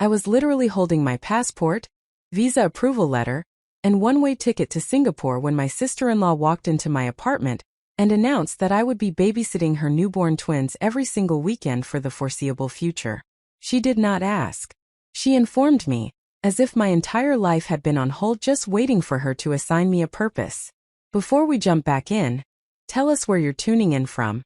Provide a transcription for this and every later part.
I was literally holding my passport, visa approval letter, and one-way ticket to Singapore when my sister-in-law walked into my apartment and announced that I would be babysitting her newborn twins every single weekend for the foreseeable future. She did not ask. She informed me, as if my entire life had been on hold just waiting for her to assign me a purpose. Before we jump back in, tell us where you're tuning in from.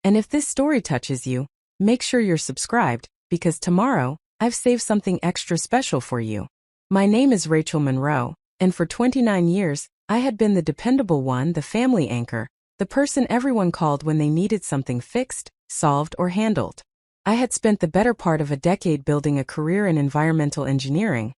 And if this story touches you, make sure you're subscribed, because tomorrow, I've saved something extra special for you. My name is Rachel Monroe, and for 29 years, I had been the dependable one, the family anchor, the person everyone called when they needed something fixed, solved, or handled. I had spent the better part of a decade building a career in environmental engineering,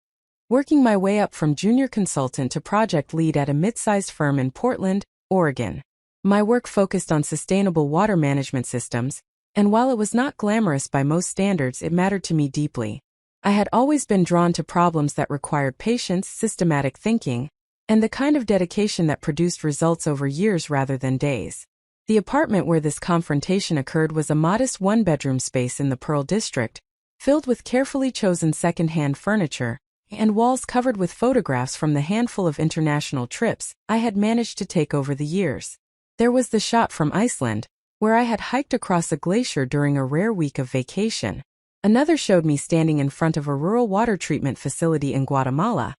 working my way up from junior consultant to project lead at a mid-sized firm in Portland, Oregon. My work focused on sustainable water management systems, and while it was not glamorous by most standards, it mattered to me deeply. I had always been drawn to problems that required patience, systematic thinking, and the kind of dedication that produced results over years rather than days. The apartment where this confrontation occurred was a modest one-bedroom space in the Pearl District, filled with carefully chosen second-hand furniture, and walls covered with photographs from the handful of international trips I had managed to take over the years. There was the shot from Iceland, where I had hiked across a glacier during a rare week of vacation. Another showed me standing in front of a rural water treatment facility in Guatemala,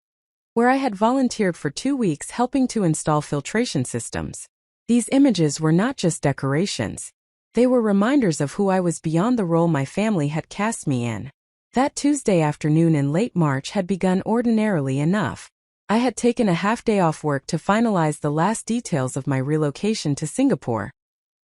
where I had volunteered for 2 weeks helping to install filtration systems. These images were not just decorations. They were reminders of who I was beyond the role my family had cast me in. That Tuesday afternoon in late March had begun ordinarily enough. I had taken a half-day off work to finalize the last details of my relocation to Singapore,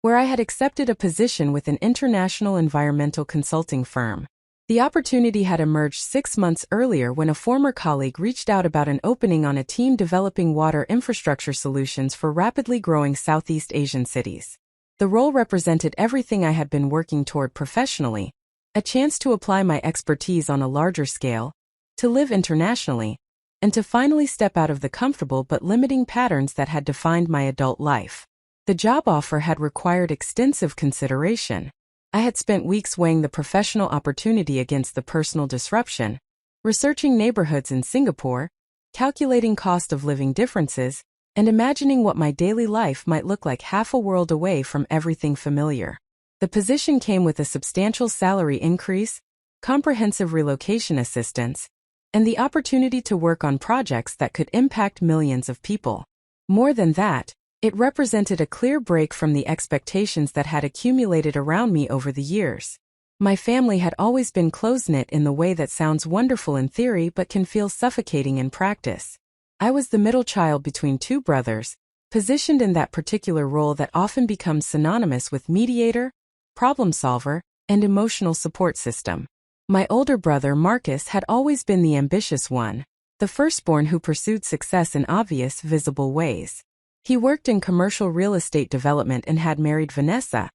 where I had accepted a position with an international environmental consulting firm. The opportunity had emerged 6 months earlier when a former colleague reached out about an opening on a team developing water infrastructure solutions for rapidly growing Southeast Asian cities. The role represented everything I had been working toward professionally: a chance to apply my expertise on a larger scale, to live internationally, and to finally step out of the comfortable but limiting patterns that had defined my adult life. The job offer had required extensive consideration. I had spent weeks weighing the professional opportunity against the personal disruption, researching neighborhoods in Singapore, calculating cost of living differences, and imagining what my daily life might look like half a world away from everything familiar. The position came with a substantial salary increase, comprehensive relocation assistance, and the opportunity to work on projects that could impact millions of people. More than that, it represented a clear break from the expectations that had accumulated around me over the years. My family had always been close-knit in the way that sounds wonderful in theory but can feel suffocating in practice. I was the middle child between 2 brothers, positioned in that particular role that often becomes synonymous with mediator, problem solver, and emotional support system. My older brother Marcus had always been the ambitious one, the firstborn who pursued success in obvious, visible ways. He worked in commercial real estate development and had married Vanessa,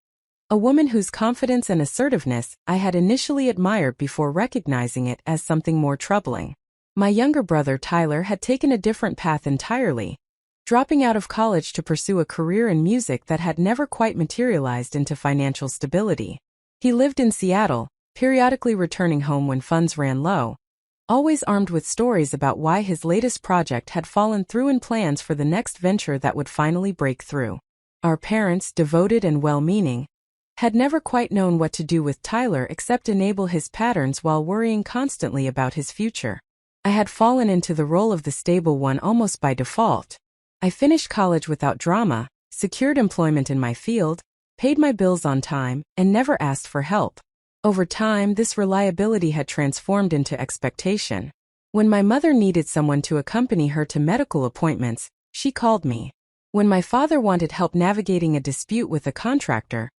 a woman whose confidence and assertiveness I had initially admired before recognizing it as something more troubling. My younger brother Tyler had taken a different path entirely, dropping out of college to pursue a career in music that had never quite materialized into financial stability. He lived in Seattle, periodically returning home when funds ran low, always armed with stories about why his latest project had fallen through and plans for the next venture that would finally break through. Our parents, devoted and well-meaning, had never quite known what to do with Tyler except enable his patterns while worrying constantly about his future. I had fallen into the role of the stable one almost by default. I finished college without drama, secured employment in my field, paid my bills on time, and never asked for help. Over time, this reliability had transformed into expectation. When my mother needed someone to accompany her to medical appointments, she called me. When my father wanted help navigating a dispute with a contractor,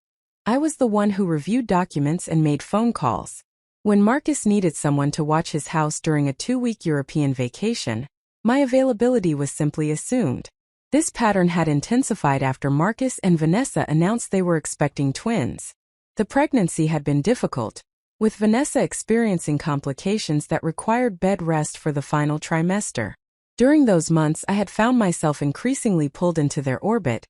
I was the one who reviewed documents and made phone calls. When Marcus needed someone to watch his house during a 2-week European vacation, my availability was simply assumed. This pattern had intensified after Marcus and Vanessa announced they were expecting twins. The pregnancy had been difficult, with Vanessa experiencing complications that required bed rest for the final trimester. During those months, I had found myself increasingly pulled into their orbit,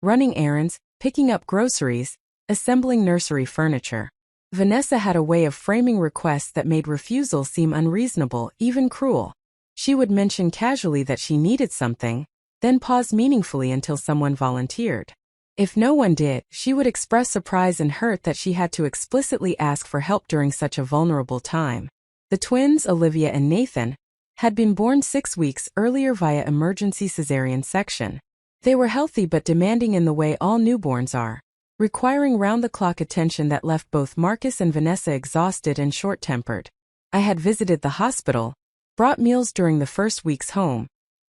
running errands, picking up groceries, assembling nursery furniture. Vanessa had a way of framing requests that made refusal seem unreasonable, even cruel. She would mention casually that she needed something, then pause meaningfully until someone volunteered. If no one did, she would express surprise and hurt that she had to explicitly ask for help during such a vulnerable time. The twins, Olivia and Nathan, had been born 6 weeks earlier via emergency cesarean section. They were healthy but demanding in the way all newborns are, requiring round-the-clock attention that left both Marcus and Vanessa exhausted and short-tempered. I had visited the hospital, brought meals during the first weeks home,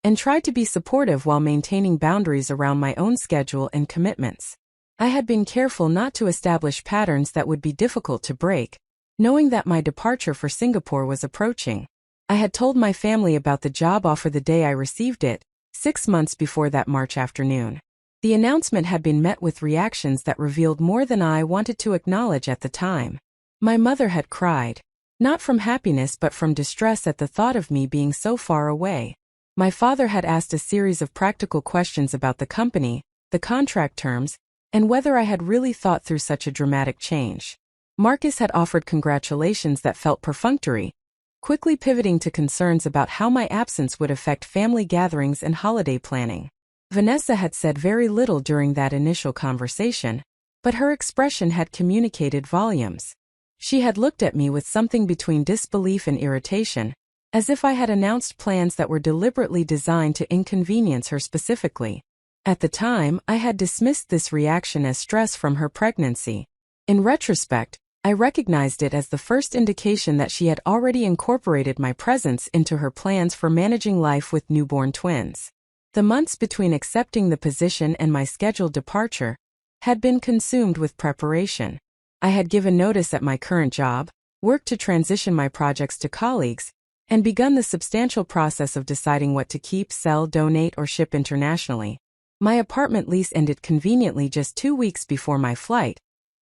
and tried to be supportive while maintaining boundaries around my own schedule and commitments. I had been careful not to establish patterns that would be difficult to break, knowing that my departure for Singapore was approaching. I had told my family about the job offer the day I received it, 6 months before that March afternoon. The announcement had been met with reactions that revealed more than I wanted to acknowledge at the time. My mother had cried, not from happiness but from distress at the thought of me being so far away. My father had asked a series of practical questions about the company, the contract terms, and whether I had really thought through such a dramatic change. Marcus had offered congratulations that felt perfunctory, quickly pivoting to concerns about how my absence would affect family gatherings and holiday planning. Vanessa had said very little during that initial conversation, but her expression had communicated volumes. She had looked at me with something between disbelief and irritation, as if I had announced plans that were deliberately designed to inconvenience her specifically. At the time, I had dismissed this reaction as stress from her pregnancy. In retrospect, I recognized it as the first indication that she had already incorporated my presence into her plans for managing life with newborn twins. The months between accepting the position and my scheduled departure had been consumed with preparation. I had given notice at my current job, worked to transition my projects to colleagues, and begun the substantial process of deciding what to keep, sell, donate, or ship internationally. My apartment lease ended conveniently just 2 weeks before my flight,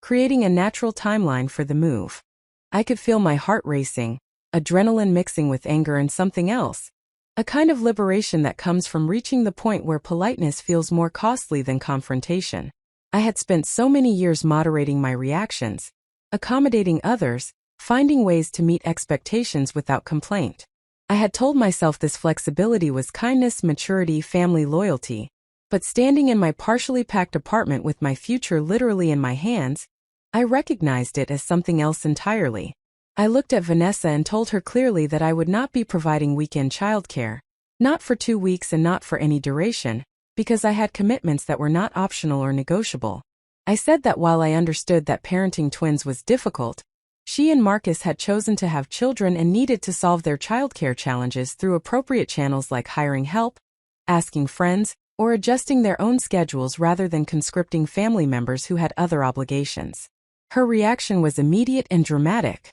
creating a natural timeline for the move. I could feel my heart racing, adrenaline mixing with anger and something else, a kind of liberation that comes from reaching the point where politeness feels more costly than confrontation. I had spent so many years moderating my reactions, accommodating others, finding ways to meet expectations without complaint. I had told myself this flexibility was kindness, maturity, family loyalty, but standing in my partially packed apartment with my future literally in my hands, I recognized it as something else entirely. I looked at Vanessa and told her clearly that I would not be providing weekend childcare, not for 2 weeks and not for any duration, because I had commitments that were not optional or negotiable. I said that while I understood that parenting twins was difficult, she and Marcus had chosen to have children and needed to solve their childcare challenges through appropriate channels like hiring help, asking friends, or adjusting their own schedules rather than conscripting family members who had other obligations. Her reaction was immediate and dramatic.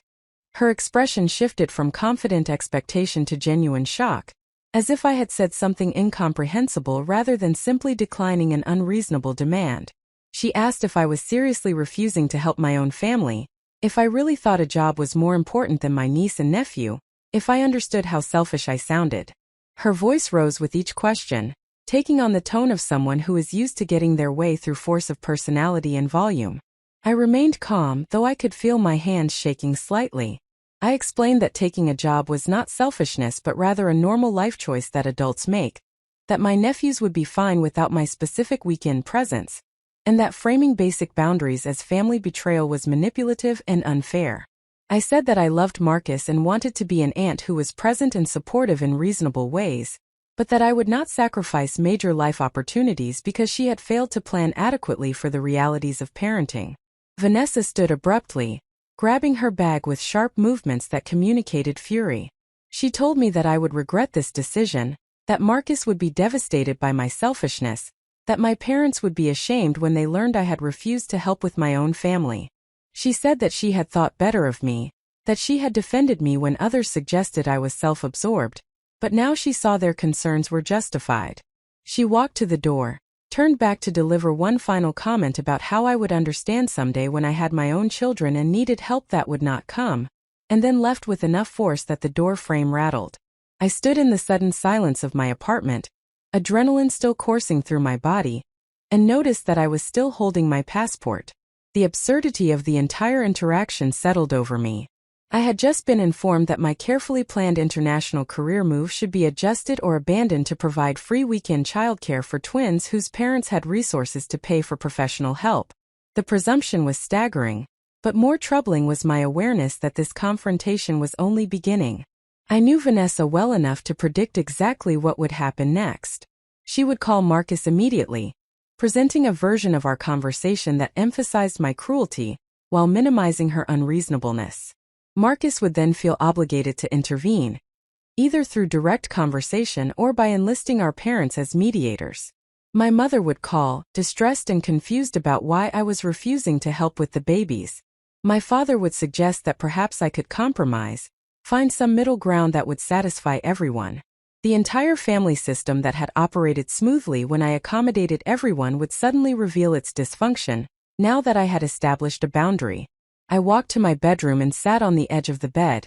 Her expression shifted from confident expectation to genuine shock, as if I had said something incomprehensible rather than simply declining an unreasonable demand. She asked if I was seriously refusing to help my own family, if I really thought a job was more important than my niece and nephew, if I understood how selfish I sounded. Her voice rose with each question, taking on the tone of someone who is used to getting their way through force of personality and volume. I remained calm, though I could feel my hands shaking slightly. I explained that taking a job was not selfishness but rather a normal life choice that adults make, that my nephews would be fine without my specific weekend presence, and that framing basic boundaries as family betrayal was manipulative and unfair. I said that I loved Marcus and wanted to be an aunt who was present and supportive in reasonable ways, but that I would not sacrifice major life opportunities because she had failed to plan adequately for the realities of parenting. Vanessa stood abruptly, grabbing her bag with sharp movements that communicated fury. She told me that I would regret this decision, that Marcus would be devastated by my selfishness, that my parents would be ashamed when they learned I had refused to help with my own family. She said that she had thought better of me, that she had defended me when others suggested I was self-absorbed, but now she saw their concerns were justified. She walked to the door, turned back to deliver one final comment about how I would understand someday when I had my own children and needed help that would not come, and then left with enough force that the door frame rattled. I stood in the sudden silence of my apartment, adrenaline still coursing through my body, and noticed that I was still holding my passport. The absurdity of the entire interaction settled over me. I had just been informed that my carefully planned international career move should be adjusted or abandoned to provide free weekend childcare for twins whose parents had resources to pay for professional help. The presumption was staggering, but more troubling was my awareness that this confrontation was only beginning. I knew Vanessa well enough to predict exactly what would happen next. She would call Marcus immediately, presenting a version of our conversation that emphasized my cruelty while minimizing her unreasonableness. Marcus would then feel obligated to intervene, either through direct conversation or by enlisting our parents as mediators. My mother would call, distressed and confused about why I was refusing to help with the babies. My father would suggest that perhaps I could compromise, find some middle ground that would satisfy everyone. The entire family system that had operated smoothly when I accommodated everyone would suddenly reveal its dysfunction, now that I had established a boundary. I walked to my bedroom and sat on the edge of the bed,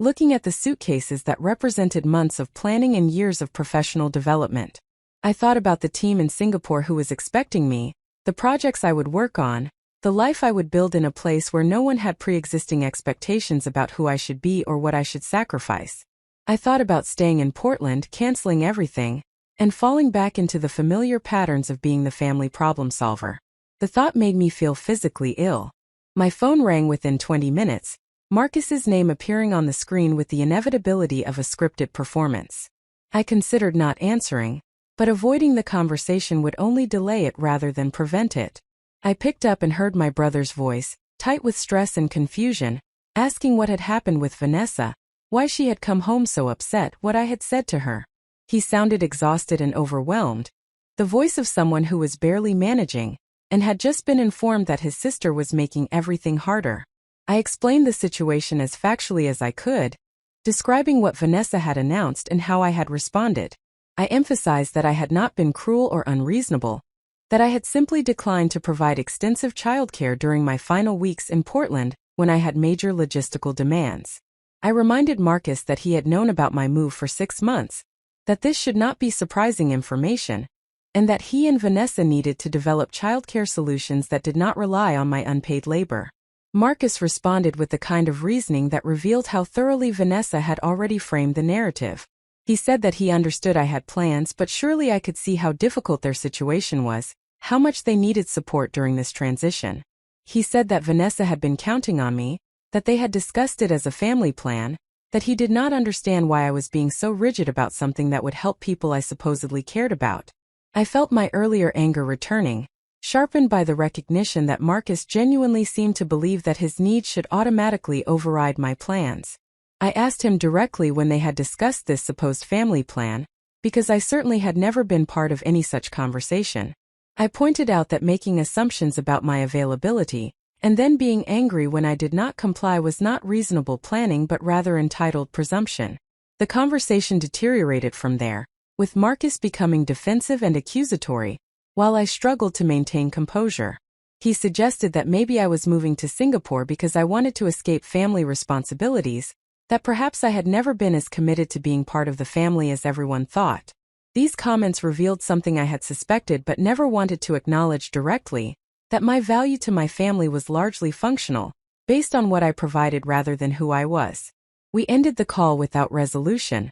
looking at the suitcases that represented months of planning and years of professional development. I thought about the team in Singapore who was expecting me, the projects I would work on, the life I would build in a place where no one had pre-existing expectations about who I should be or what I should sacrifice. I thought about staying in Portland, canceling everything, and falling back into the familiar patterns of being the family problem solver. The thought made me feel physically ill. My phone rang within 20 minutes, Marcus's name appearing on the screen with the inevitability of a scripted performance. I considered not answering, but avoiding the conversation would only delay it rather than prevent it. I picked up and heard my brother's voice, tight with stress and confusion, asking what had happened with Vanessa, why she had come home so upset, what I had said to her. He sounded exhausted and overwhelmed, the voice of someone who was barely managing, and had just been informed that his sister was making everything harder. I explained the situation as factually as I could, describing what Vanessa had announced and how I had responded. I emphasized that I had not been cruel or unreasonable, that I had simply declined to provide extensive childcare during my final weeks in Portland when I had major logistical demands. I reminded Marcus that he had known about my move for 6 months, that this should not be surprising information, and that he and Vanessa needed to develop childcare solutions that did not rely on my unpaid labor. Marcus responded with the kind of reasoning that revealed how thoroughly Vanessa had already framed the narrative. He said that he understood I had plans, but surely I could see how difficult their situation was, how much they needed support during this transition. He said that Vanessa had been counting on me, that they had discussed it as a family plan, that he did not understand why I was being so rigid about something that would help people I supposedly cared about. I felt my earlier anger returning, sharpened by the recognition that Marcus genuinely seemed to believe that his needs should automatically override my plans. I asked him directly when they had discussed this supposed family plan, because I certainly had never been part of any such conversation. I pointed out that making assumptions about my availability, and then being angry when I did not comply was not reasonable planning but rather entitled presumption. The conversation deteriorated from there, with Marcus becoming defensive and accusatory, while I struggled to maintain composure. He suggested that maybe I was moving to Singapore because I wanted to escape family responsibilities, that perhaps I had never been as committed to being part of the family as everyone thought. These comments revealed something I had suspected but never wanted to acknowledge directly, that my value to my family was largely functional, based on what I provided rather than who I was. We ended the call without resolution,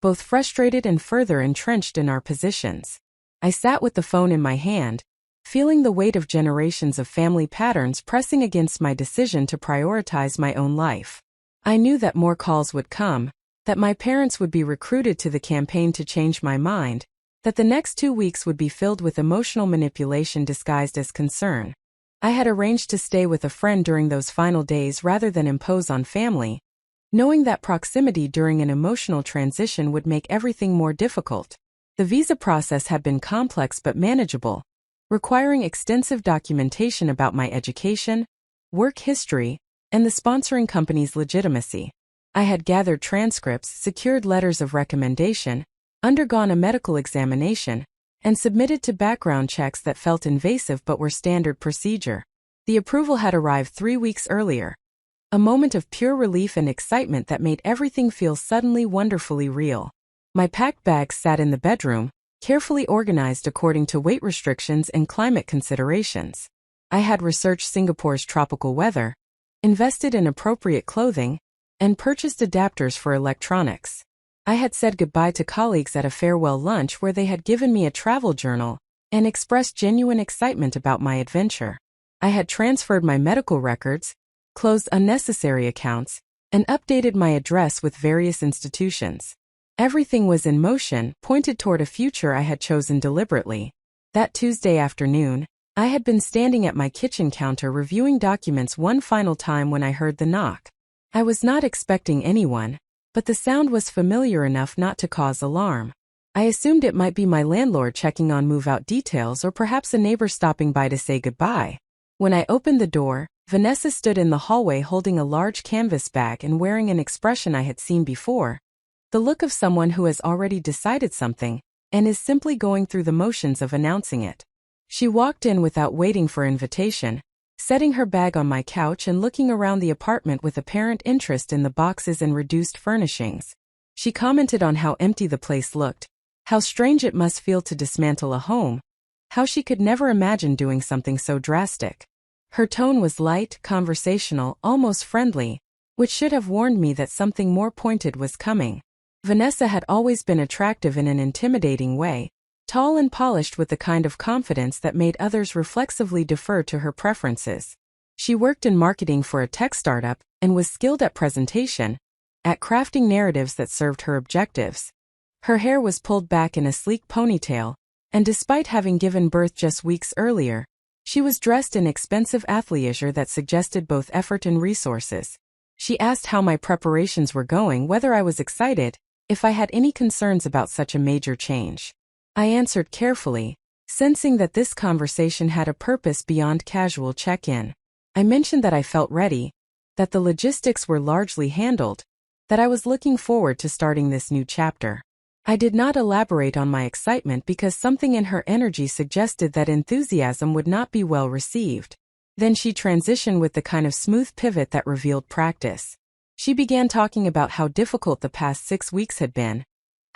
both frustrated and further entrenched in our positions. I sat with the phone in my hand, feeling the weight of generations of family patterns pressing against my decision to prioritize my own life. I knew that more calls would come, that my parents would be recruited to the campaign to change my mind, that the next 2 weeks would be filled with emotional manipulation disguised as concern. I had arranged to stay with a friend during those final days rather than impose on family, knowing that proximity during an emotional transition would make everything more difficult. The visa process had been complex but manageable, requiring extensive documentation about my education, work history, and the sponsoring company's legitimacy. I had gathered transcripts, secured letters of recommendation, undergone a medical examination, and submitted to background checks that felt invasive but were standard procedure. The approval had arrived 3 weeks earlier, a moment of pure relief and excitement that made everything feel suddenly wonderfully real. My packed bags sat in the bedroom, carefully organized according to weight restrictions and climate considerations. I had researched Singapore's tropical weather, invested in appropriate clothing, and purchased adapters for electronics. I had said goodbye to colleagues at a farewell lunch where they had given me a travel journal and expressed genuine excitement about my adventure. I had transferred my medical records, closed unnecessary accounts, and updated my address with various institutions. Everything was in motion, pointed toward a future I had chosen deliberately. That Tuesday afternoon, I had been standing at my kitchen counter reviewing documents one final time when I heard the knock. I was not expecting anyone, but the sound was familiar enough not to cause alarm. I assumed it might be my landlord checking on move-out details or perhaps a neighbor stopping by to say goodbye. When I opened the door, Vanessa stood in the hallway holding a large canvas bag and wearing an expression I had seen before, the look of someone who has already decided something and is simply going through the motions of announcing it. She walked in without waiting for invitation, setting her bag on my couch and looking around the apartment with apparent interest in the boxes and reduced furnishings. She commented on how empty the place looked, how strange it must feel to dismantle a home, how she could never imagine doing something so drastic. Her tone was light, conversational, almost friendly, which should have warned me that something more pointed was coming. Vanessa had always been attractive in an intimidating way, tall and polished with the kind of confidence that made others reflexively defer to her preferences. She worked in marketing for a tech startup and was skilled at presentation, at crafting narratives that served her objectives. Her hair was pulled back in a sleek ponytail, and despite having given birth just weeks earlier, she was dressed in expensive athleisure that suggested both effort and resources. She asked how my preparations were going, whether I was excited, if I had any concerns about such a major change. I answered carefully, sensing that this conversation had a purpose beyond casual check-in. I mentioned that I felt ready, that the logistics were largely handled, that I was looking forward to starting this new chapter. I did not elaborate on my excitement because something in her energy suggested that enthusiasm would not be well received. Then she transitioned with the kind of smooth pivot that revealed practice. She began talking about how difficult the past 6 weeks had been,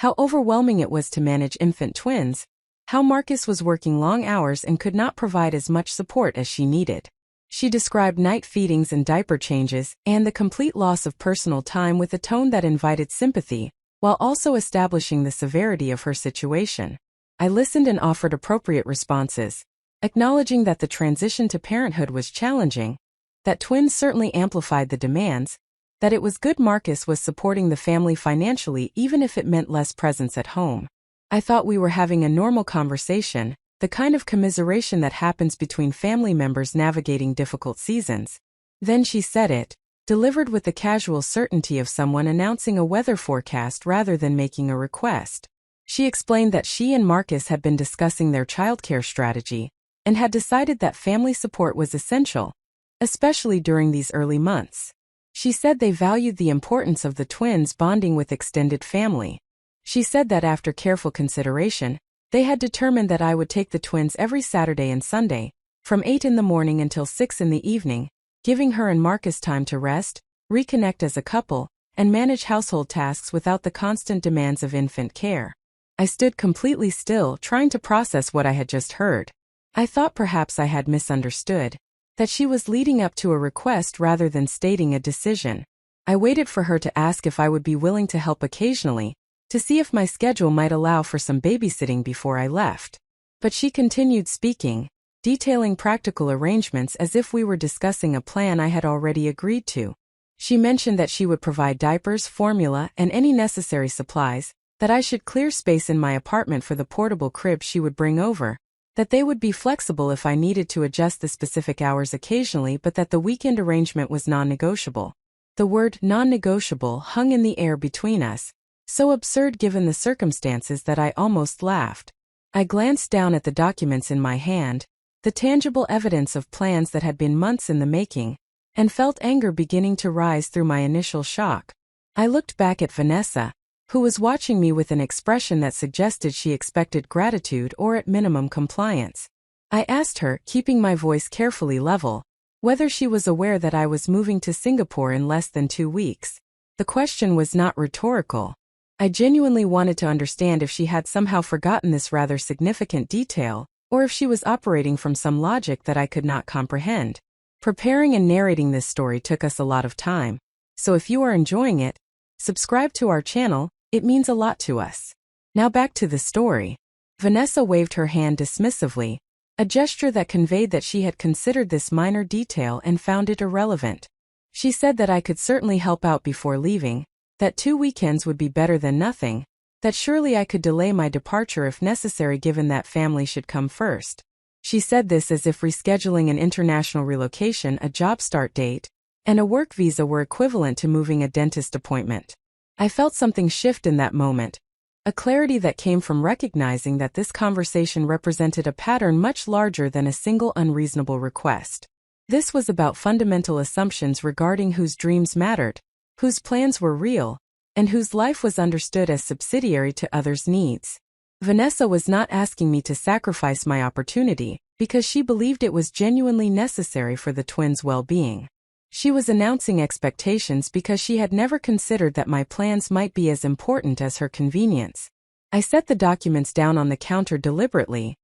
how overwhelming it was to manage infant twins, how Marcus was working long hours and could not provide as much support as she needed. She described night feedings and diaper changes and the complete loss of personal time with a tone that invited sympathy, while also establishing the severity of her situation. I listened and offered appropriate responses, acknowledging that the transition to parenthood was challenging, that twins certainly amplified the demands, that it was good Marcus was supporting the family financially even if it meant less presence at home. I thought we were having a normal conversation, the kind of commiseration that happens between family members navigating difficult seasons. Then she said it, delivered with the casual certainty of someone announcing a weather forecast rather than making a request. She explained that she and Marcus had been discussing their childcare strategy and had decided that family support was essential, especially during these early months. She said they valued the importance of the twins bonding with extended family. She said that after careful consideration, they had determined that I would take the twins every Saturday and Sunday, from 8 in the morning until 6 in the evening, giving her and Marcus time to rest, reconnect as a couple, and manage household tasks without the constant demands of infant care. I stood completely still, trying to process what I had just heard. I thought perhaps I had misunderstood, that she was leading up to a request rather than stating a decision. I waited for her to ask if I would be willing to help occasionally, to see if my schedule might allow for some babysitting before I left. But she continued speaking, detailing practical arrangements as if we were discussing a plan I had already agreed to. She mentioned that she would provide diapers, formula, and any necessary supplies, that I should clear space in my apartment for the portable crib she would bring over, that they would be flexible if I needed to adjust the specific hours occasionally, but that the weekend arrangement was non-negotiable. The word non-negotiable hung in the air between us, so absurd given the circumstances that I almost laughed. I glanced down at the documents in my hand, the tangible evidence of plans that had been months in the making, and felt anger beginning to rise through my initial shock. I looked back at Vanessa, who was watching me with an expression that suggested she expected gratitude or at minimum compliance. I asked her, keeping my voice carefully level, whether she was aware that I was moving to Singapore in less than 2 weeks. The question was not rhetorical. I genuinely wanted to understand if she had somehow forgotten this rather significant detail, or if she was operating from some logic that I could not comprehend. Preparing and narrating this story took us a lot of time, so if you are enjoying it, subscribe to our channel, it means a lot to us. Now back to the story. Vanessa waved her hand dismissively, a gesture that conveyed that she had considered this minor detail and found it irrelevant. She said that I could certainly help out before leaving, that 2 weekends would be better than nothing, that surely I could delay my departure if necessary given that family should come first. She said this as if rescheduling an international relocation, a job start date, and a work visa were equivalent to moving a dentist appointment. I felt something shift in that moment, a clarity that came from recognizing that this conversation represented a pattern much larger than a single unreasonable request. This was about fundamental assumptions regarding whose dreams mattered, whose plans were real, and whose life was understood as subsidiary to others' needs. Vanessa was not asking me to sacrifice my opportunity because she believed it was genuinely necessary for the twins' well-being. She was announcing expectations because she had never considered that my plans might be as important as her convenience. I set the documents down on the counter deliberately,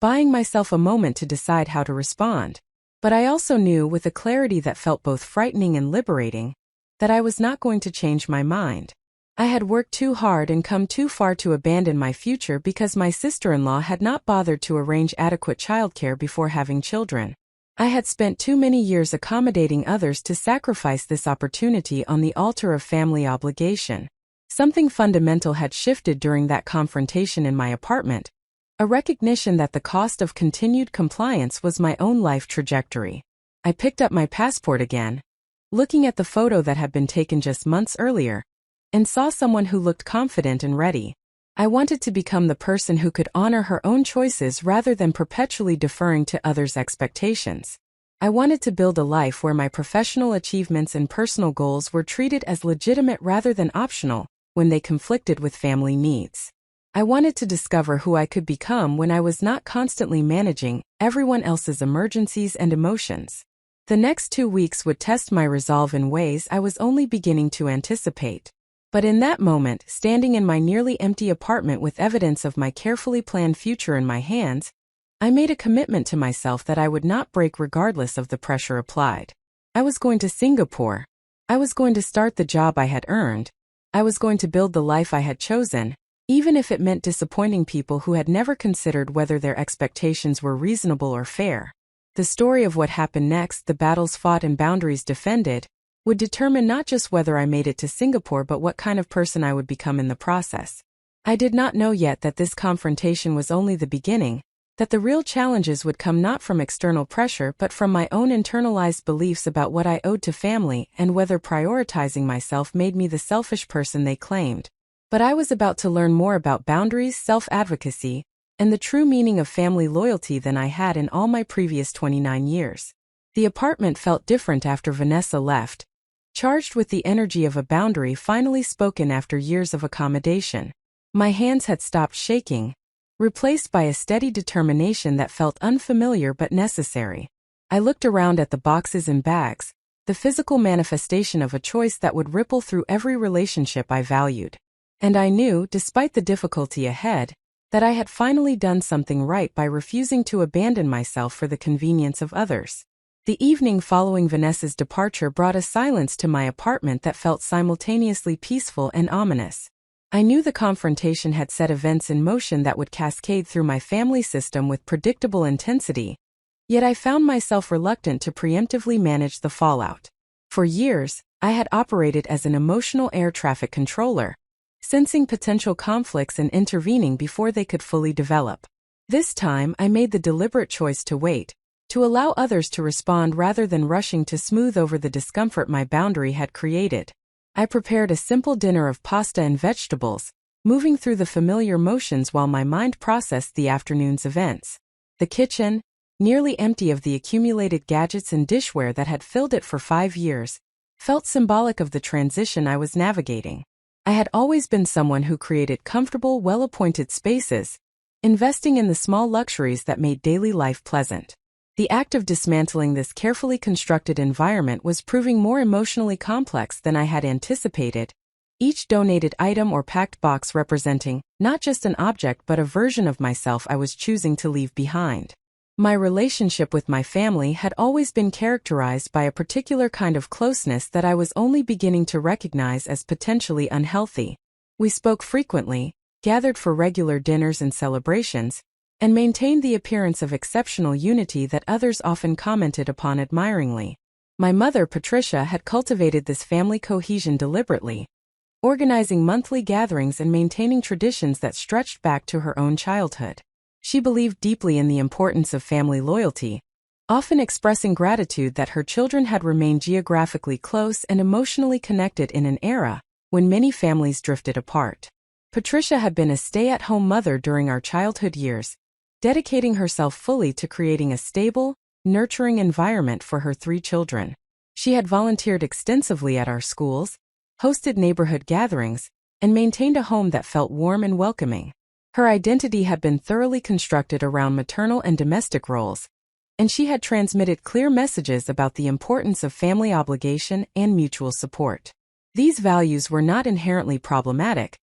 buying myself a moment to decide how to respond. But I also knew with a clarity that felt both frightening and liberating, that I was not going to change my mind. I had worked too hard and come too far to abandon my future because my sister-in-law had not bothered to arrange adequate childcare before having children. I had spent too many years accommodating others to sacrifice this opportunity on the altar of family obligation. Something fundamental had shifted during that confrontation in my apartment, a recognition that the cost of continued compliance was my own life trajectory. I picked up my passport again, looking at the photo that had been taken just months earlier, and saw someone who looked confident and ready. I wanted to become the person who could honor her own choices rather than perpetually deferring to others' expectations. I wanted to build a life where my professional achievements and personal goals were treated as legitimate rather than optional when they conflicted with family needs. I wanted to discover who I could become when I was not constantly managing everyone else's emergencies and emotions. The next 2 weeks would test my resolve in ways I was only beginning to anticipate. But in that moment, standing in my nearly empty apartment with evidence of my carefully planned future in my hands, I made a commitment to myself that I would not break regardless of the pressure applied. I was going to Singapore. I was going to start the job I had earned. I was going to build the life I had chosen, even if it meant disappointing people who had never considered whether their expectations were reasonable or fair. The story of what happened next, the battles fought and boundaries defended, would determine not just whether I made it to Singapore but what kind of person I would become in the process. I did not know yet that this confrontation was only the beginning, that the real challenges would come not from external pressure but from my own internalized beliefs about what I owed to family and whether prioritizing myself made me the selfish person they claimed. But I was about to learn more about boundaries, self-advocacy, and the true meaning of family loyalty than I had in all my previous 29 years. The apartment felt different after Vanessa left, charged with the energy of a boundary finally spoken after years of accommodation. My hands had stopped shaking, replaced by a steady determination that felt unfamiliar but necessary. I looked around at the boxes and bags, the physical manifestation of a choice that would ripple through every relationship I valued. And I knew, despite the difficulty ahead, that I had finally done something right by refusing to abandon myself for the convenience of others. The evening following Vanessa's departure brought a silence to my apartment that felt simultaneously peaceful and ominous. I knew the confrontation had set events in motion that would cascade through my family system with predictable intensity, yet I found myself reluctant to preemptively manage the fallout. For years, I had operated as an emotional air traffic controller, sensing potential conflicts and intervening before they could fully develop. This time, I made the deliberate choice to wait, to allow others to respond rather than rushing to smooth over the discomfort my boundary had created. I prepared a simple dinner of pasta and vegetables, moving through the familiar motions while my mind processed the afternoon's events. The kitchen, nearly empty of the accumulated gadgets and dishware that had filled it for 5 years, felt symbolic of the transition I was navigating. I had always been someone who created comfortable, well-appointed spaces, investing in the small luxuries that made daily life pleasant. The act of dismantling this carefully constructed environment was proving more emotionally complex than I had anticipated, each donated item or packed box representing not just an object but a version of myself I was choosing to leave behind. My relationship with my family had always been characterized by a particular kind of closeness that I was only beginning to recognize as potentially unhealthy. We spoke frequently, gathered for regular dinners and celebrations, and maintained the appearance of exceptional unity that others often commented upon admiringly. My mother, Patricia, had cultivated this family cohesion deliberately, organizing monthly gatherings and maintaining traditions that stretched back to her own childhood. She believed deeply in the importance of family loyalty, often expressing gratitude that her children had remained geographically close and emotionally connected in an era when many families drifted apart. Patricia had been a stay-at-home mother during our childhood years, dedicating herself fully to creating a stable, nurturing environment for her 3 children. She had volunteered extensively at our schools, hosted neighborhood gatherings, and maintained a home that felt warm and welcoming. Her identity had been thoroughly constructed around maternal and domestic roles, and she had transmitted clear messages about the importance of family obligation and mutual support. These values were not inherently problematic,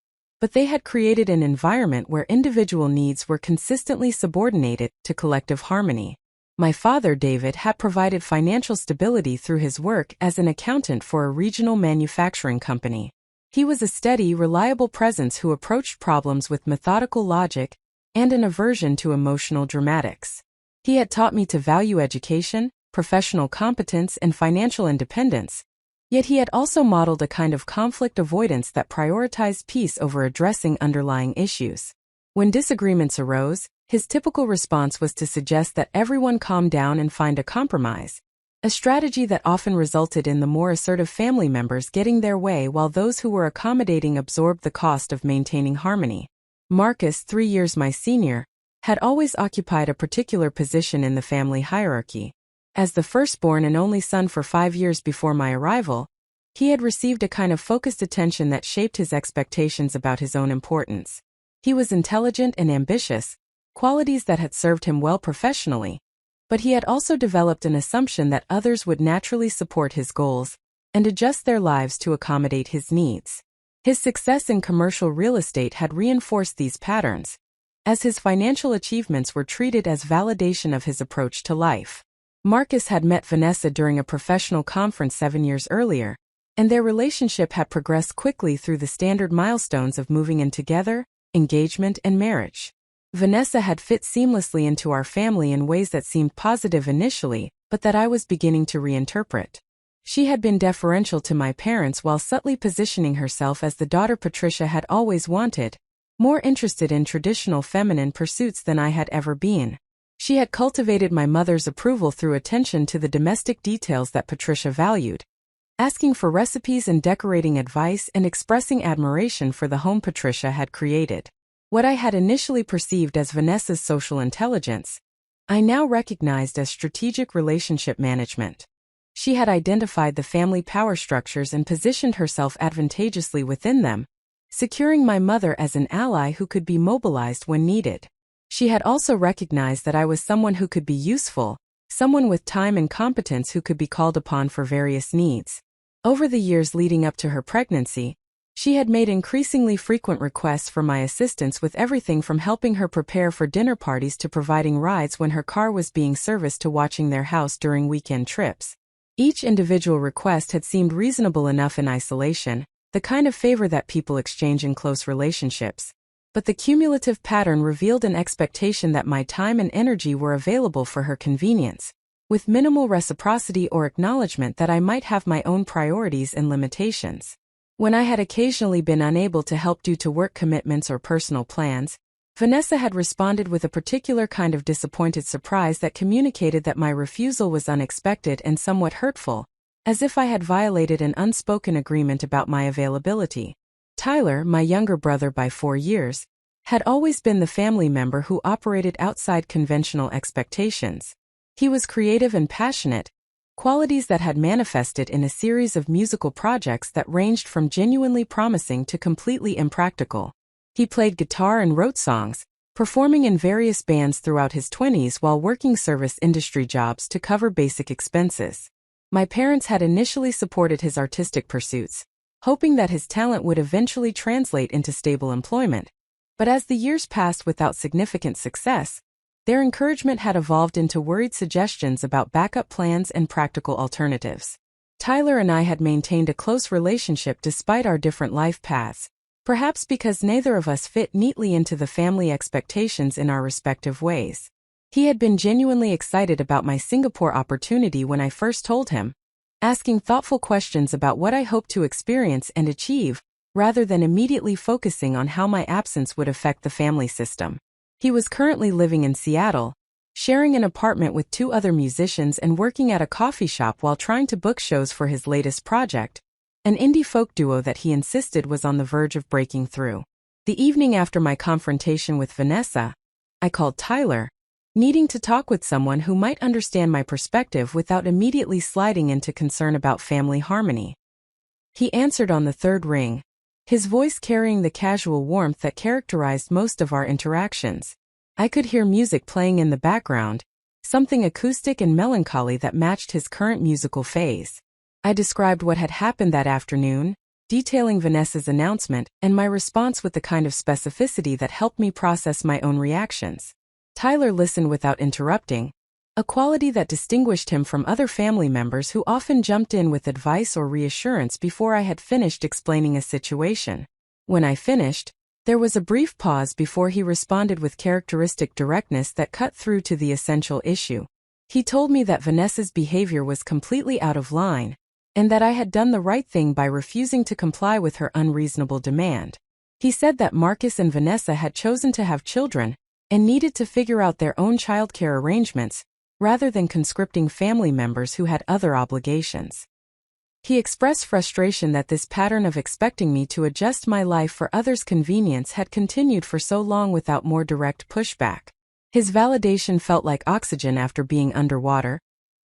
but they had created an environment where individual needs were consistently subordinated to collective harmony. My father, David, had provided financial stability through his work as an accountant for a regional manufacturing company. He was a steady, reliable presence who approached problems with methodical logic and an aversion to emotional dramatics. He had taught me to value education, professional competence, and financial independence, yet he had also modeled a kind of conflict avoidance that prioritized peace over addressing underlying issues. When disagreements arose, his typical response was to suggest that everyone calm down and find a compromise, a strategy that often resulted in the more assertive family members getting their way while those who were accommodating absorbed the cost of maintaining harmony. Marcus, 3 years my senior, had always occupied a particular position in the family hierarchy. As the firstborn and only son for 5 years before my arrival, he had received a kind of focused attention that shaped his expectations about his own importance. He was intelligent and ambitious, qualities that had served him well professionally, but he had also developed an assumption that others would naturally support his goals and adjust their lives to accommodate his needs. His success in commercial real estate had reinforced these patterns, as his financial achievements were treated as validation of his approach to life. Marcus had met Vanessa during a professional conference 7 years earlier, and their relationship had progressed quickly through the standard milestones of moving in together, engagement, and marriage. Vanessa had fit seamlessly into our family in ways that seemed positive initially, but that I was beginning to reinterpret. She had been deferential to my parents while subtly positioning herself as the daughter Patricia had always wanted, more interested in traditional feminine pursuits than I had ever been. She had cultivated my mother's approval through attention to the domestic details that Patricia valued, asking for recipes and decorating advice and expressing admiration for the home Patricia had created. What I had initially perceived as Vanessa's social intelligence, I now recognized as strategic relationship management. She had identified the family power structures and positioned herself advantageously within them, securing my mother as an ally who could be mobilized when needed. She had also recognized that I was someone who could be useful, someone with time and competence who could be called upon for various needs. Over the years leading up to her pregnancy, she had made increasingly frequent requests for my assistance with everything from helping her prepare for dinner parties to providing rides when her car was being serviced to watching their house during weekend trips. Each individual request had seemed reasonable enough in isolation, the kind of favor that people exchange in close relationships. But the cumulative pattern revealed an expectation that my time and energy were available for her convenience, with minimal reciprocity or acknowledgement that I might have my own priorities and limitations. When I had occasionally been unable to help due to work commitments or personal plans, Vanessa had responded with a particular kind of disappointed surprise that communicated that my refusal was unexpected and somewhat hurtful, as if I had violated an unspoken agreement about my availability. Tyler, my younger brother by 4 years, had always been the family member who operated outside conventional expectations. He was creative and passionate, qualities that had manifested in a series of musical projects that ranged from genuinely promising to completely impractical. He played guitar and wrote songs, performing in various bands throughout his 20s while working service industry jobs to cover basic expenses. My parents had initially supported his artistic pursuits, hoping that his talent would eventually translate into stable employment. But as the years passed without significant success, their encouragement had evolved into worried suggestions about backup plans and practical alternatives. Tyler and I had maintained a close relationship despite our different life paths, perhaps because neither of us fit neatly into the family expectations in our respective ways. He had been genuinely excited about my Singapore opportunity when I first told him, asking thoughtful questions about what I hoped to experience and achieve, rather than immediately focusing on how my absence would affect the family system. He was currently living in Seattle, sharing an apartment with 2 other musicians and working at a coffee shop while trying to book shows for his latest project, an indie folk duo that he insisted was on the verge of breaking through. The evening after my confrontation with Vanessa, I called Tyler, needing to talk with someone who might understand my perspective without immediately sliding into concern about family harmony. He answered on the 3rd ring, his voice carrying the casual warmth that characterized most of our interactions. I could hear music playing in the background, something acoustic and melancholy that matched his current musical phase. I described what had happened that afternoon, detailing Vanessa's announcement and my response with the kind of specificity that helped me process my own reactions. Tyler listened without interrupting, a quality that distinguished him from other family members who often jumped in with advice or reassurance before I had finished explaining a situation. When I finished, there was a brief pause before he responded with characteristic directness that cut through to the essential issue. He told me that Vanessa's behavior was completely out of line, and that I had done the right thing by refusing to comply with her unreasonable demand. He said that Marcus and Vanessa had chosen to have children and needed to figure out their own childcare arrangements, rather than conscripting family members who had other obligations. He expressed frustration that this pattern of expecting me to adjust my life for others' convenience had continued for so long without more direct pushback. His validation felt like oxygen after being underwater,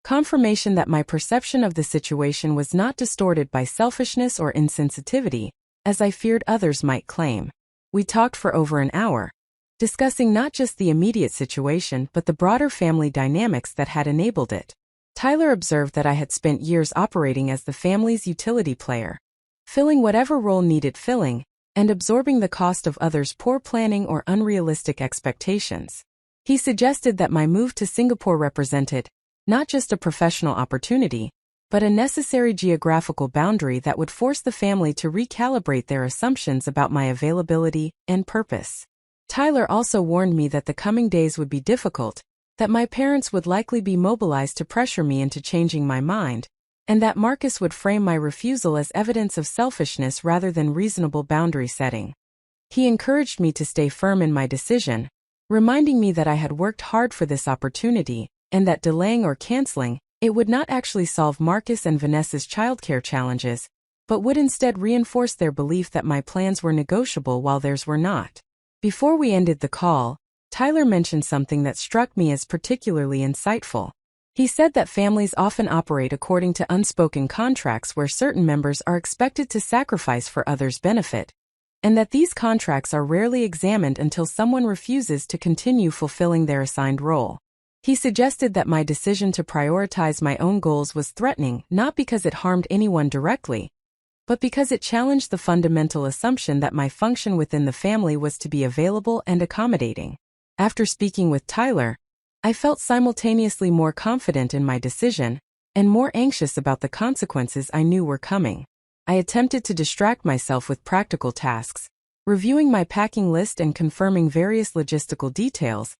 confirmation that my perception of the situation was not distorted by selfishness or insensitivity, as I feared others might claim. We talked for over an hour, discussing not just the immediate situation but the broader family dynamics that had enabled it. Tyler observed that I had spent years operating as the family's utility player, filling whatever role needed filling, and absorbing the cost of others' poor planning or unrealistic expectations. He suggested that my move to Singapore represented not just a professional opportunity, but a necessary geographical boundary that would force the family to recalibrate their assumptions about my availability and purpose. Tyler also warned me that the coming days would be difficult, that my parents would likely be mobilized to pressure me into changing my mind, and that Marcus would frame my refusal as evidence of selfishness rather than reasonable boundary setting. He encouraged me to stay firm in my decision, reminding me that I had worked hard for this opportunity, and that delaying or canceling it would not actually solve Marcus and Vanessa's childcare challenges, but would instead reinforce their belief that my plans were negotiable while theirs were not. Before we ended the call, Tyler mentioned something that struck me as particularly insightful. He said that families often operate according to unspoken contracts where certain members are expected to sacrifice for others' benefit, and that these contracts are rarely examined until someone refuses to continue fulfilling their assigned role. He suggested that my decision to prioritize my own goals was threatening not because it harmed anyone directly, but because it challenged the fundamental assumption that my function within the family was to be available and accommodating. After speaking with Tyler, I felt simultaneously more confident in my decision and more anxious about the consequences I knew were coming. I attempted to distract myself with practical tasks, reviewing my packing list and confirming various logistical details,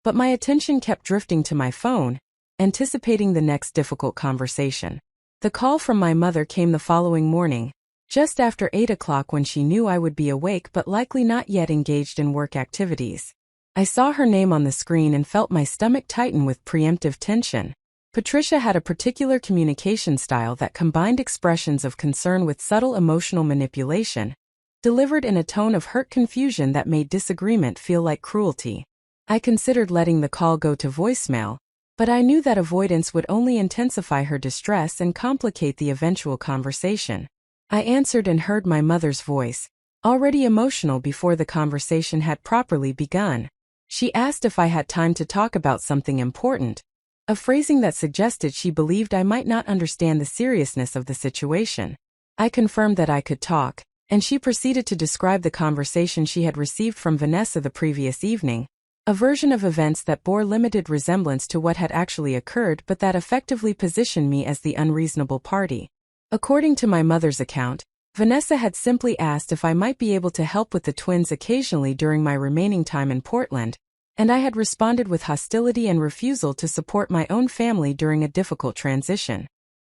but my attention kept drifting to my phone, anticipating the next difficult conversation. The call from my mother came the following morning, just after 8 o'clock, when she knew I would be awake but likely not yet engaged in work activities. I saw her name on the screen and felt my stomach tighten with preemptive tension. Patricia had a particular communication style that combined expressions of concern with subtle emotional manipulation, delivered in a tone of hurt confusion that made disagreement feel like cruelty. I considered letting the call go to voicemail, but I knew that avoidance would only intensify her distress and complicate the eventual conversation. I answered and heard my mother's voice, already emotional before the conversation had properly begun. She asked if I had time to talk about something important, a phrasing that suggested she believed I might not understand the seriousness of the situation. I confirmed that I could talk, and she proceeded to describe the conversation she had received from Vanessa the previous evening, a version of events that bore limited resemblance to what had actually occurred but that effectively positioned me as the unreasonable party. According to my mother's account, Vanessa had simply asked if I might be able to help with the twins occasionally during my remaining time in Portland, and I had responded with hostility and refusal to support my own family during a difficult transition.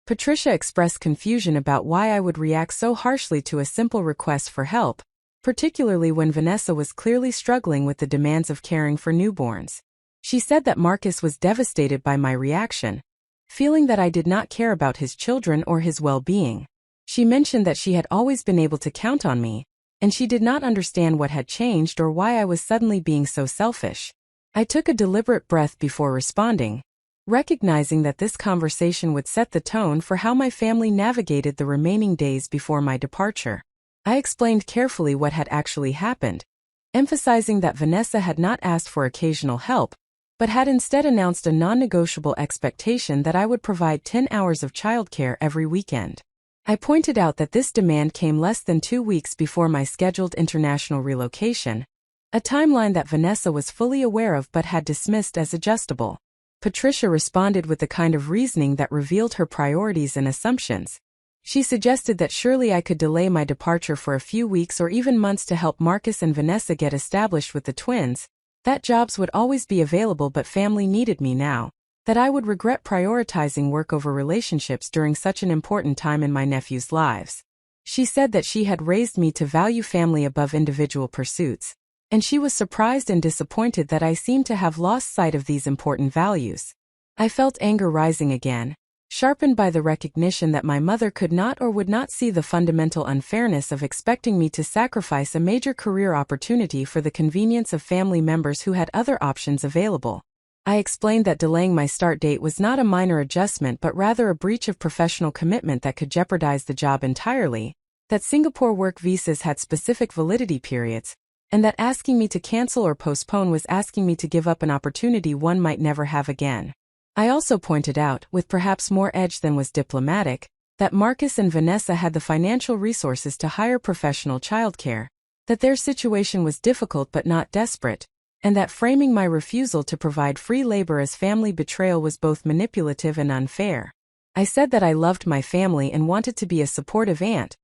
Patricia expressed confusion about why I would react so harshly to a simple request for help, particularly when Vanessa was clearly struggling with the demands of caring for newborns. She said that Marcus was devastated by my reaction, feeling that I did not care about his children or his well-being. She mentioned that she had always been able to count on me, and she did not understand what had changed or why I was suddenly being so selfish. I took a deliberate breath before responding, recognizing that this conversation would set the tone for how my family navigated the remaining days before my departure. I explained carefully what had actually happened, emphasizing that Vanessa had not asked for occasional help, but had instead announced a non-negotiable expectation that I would provide 10 hours of childcare every weekend. I pointed out that this demand came less than 2 weeks before my scheduled international relocation, a timeline that Vanessa was fully aware of but had dismissed as adjustable. Patricia responded with the kind of reasoning that revealed her priorities and assumptions. She suggested that surely I could delay my departure for a few weeks or even months to help Marcus and Vanessa get established with the twins, that jobs would always be available but family needed me now, that I would regret prioritizing work over relationships during such an important time in my nephews' lives. She said that she had raised me to value family above individual pursuits, and she was surprised and disappointed that I seemed to have lost sight of these important values. I felt anger rising again, sharpened by the recognition that my mother could not or would not see the fundamental unfairness of expecting me to sacrifice a major career opportunity for the convenience of family members who had other options available. I explained that delaying my start date was not a minor adjustment but rather a breach of professional commitment that could jeopardize the job entirely, that Singapore work visas had specific validity periods, and that asking me to cancel or postpone was asking me to give up an opportunity one might never have again. I also pointed out, with perhaps more edge than was diplomatic, that Marcus and Vanessa had the financial resources to hire professional childcare, that their situation was difficult but not desperate, and that framing my refusal to provide free labor as family betrayal was both manipulative and unfair. I said that I loved my family and wanted to be a supportive aunt,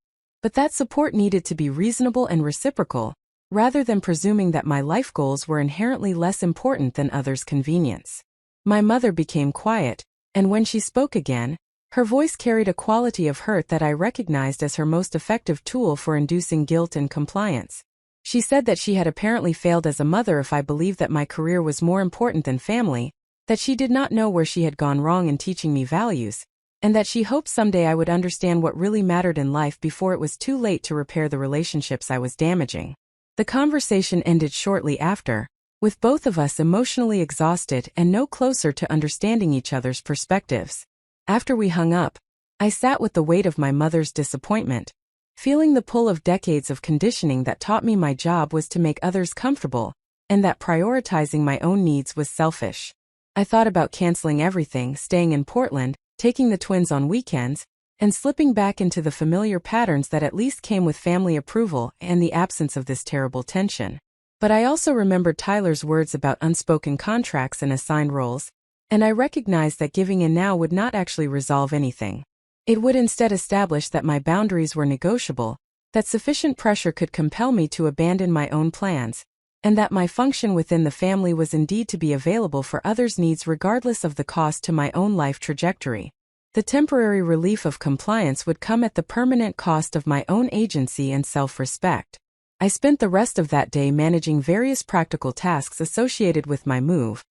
but that support needed to be reasonable and reciprocal, rather than presuming that my life goals were inherently less important than others' convenience. My mother became quiet, and when she spoke again, her voice carried a quality of hurt that I recognized as her most effective tool for inducing guilt and compliance. She said that she had apparently failed as a mother if I believed that my career was more important than family, that she did not know where she had gone wrong in teaching me values, and that she hoped someday I would understand what really mattered in life before it was too late to repair the relationships I was damaging. The conversation ended shortly after, with both of us emotionally exhausted and no closer to understanding each other's perspectives. After we hung up, I sat with the weight of my mother's disappointment, feeling the pull of decades of conditioning that taught me my job was to make others comfortable, and that prioritizing my own needs was selfish. I thought about canceling everything, staying in Portland, taking the twins on weekends, and slipping back into the familiar patterns that at least came with family approval and the absence of this terrible tension. But I also remembered Tyler's words about unspoken contracts and assigned roles, and I recognized that giving in now would not actually resolve anything. It would instead establish that my boundaries were negotiable, that sufficient pressure could compel me to abandon my own plans, and that my function within the family was indeed to be available for others' needs regardless of the cost to my own life trajectory. The temporary relief of compliance would come at the permanent cost of my own agency and self-respect. I spent the rest of that day managing various practical tasks associated with my move,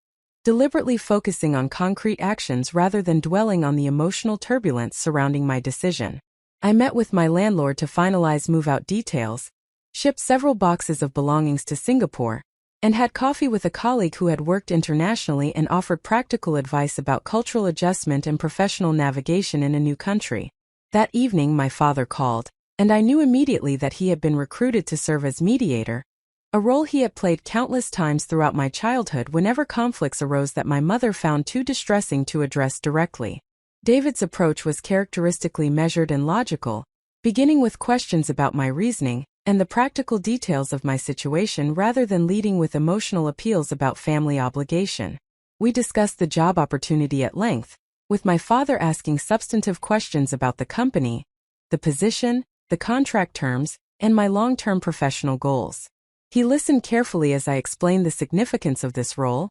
deliberately focusing on concrete actions rather than dwelling on the emotional turbulence surrounding my decision. I met with my landlord to finalize move-out details, shipped several boxes of belongings to Singapore, and had coffee with a colleague who had worked internationally and offered practical advice about cultural adjustment and professional navigation in a new country. That evening my father called, and I knew immediately that he had been recruited to serve as mediator, a role he had played countless times throughout my childhood whenever conflicts arose that my mother found too distressing to address directly. David's approach was characteristically measured and logical, beginning with questions about my reasoning and the practical details of my situation rather than leading with emotional appeals about family obligation. We discussed the job opportunity at length, with my father asking substantive questions about the company, the position, the contract terms, and my long-term professional goals. He listened carefully as I explained the significance of this role,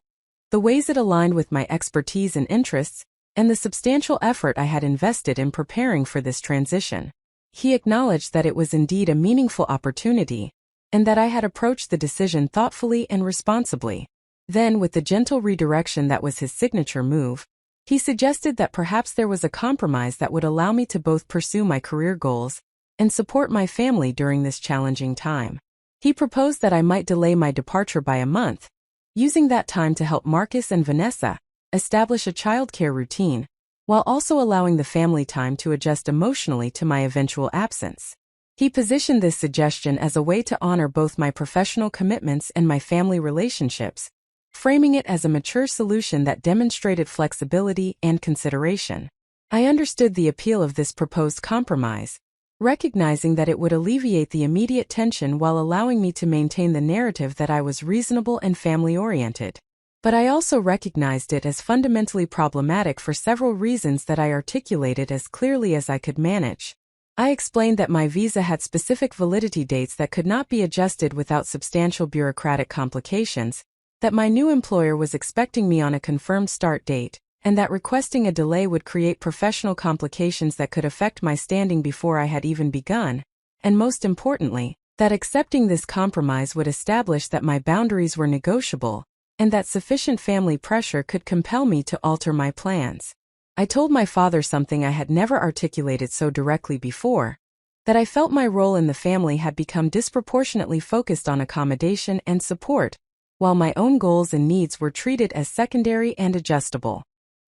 the ways it aligned with my expertise and interests, and the substantial effort I had invested in preparing for this transition. He acknowledged that it was indeed a meaningful opportunity, and that I had approached the decision thoughtfully and responsibly. Then, with the gentle redirection that was his signature move, he suggested that perhaps there was a compromise that would allow me to both pursue my career goals and support my family during this challenging time. He proposed that I might delay my departure by a month, using that time to help Marcus and Vanessa establish a childcare routine, while also allowing the family time to adjust emotionally to my eventual absence. He positioned this suggestion as a way to honor both my professional commitments and my family relationships, framing it as a mature solution that demonstrated flexibility and consideration. I understood the appeal of this proposed compromise, recognizing that it would alleviate the immediate tension while allowing me to maintain the narrative that I was reasonable and family-oriented. But I also recognized it as fundamentally problematic for several reasons that I articulated as clearly as I could manage. I explained that my visa had specific validity dates that could not be adjusted without substantial bureaucratic complications, that my new employer was expecting me on a confirmed start date, and that requesting a delay would create professional complications that could affect my standing before I had even begun, and most importantly, that accepting this compromise would establish that my boundaries were negotiable, and that sufficient family pressure could compel me to alter my plans. I told my father something I had never articulated so directly before, that I felt my role in the family had become disproportionately focused on accommodation and support, while my own goals and needs were treated as secondary and adjustable.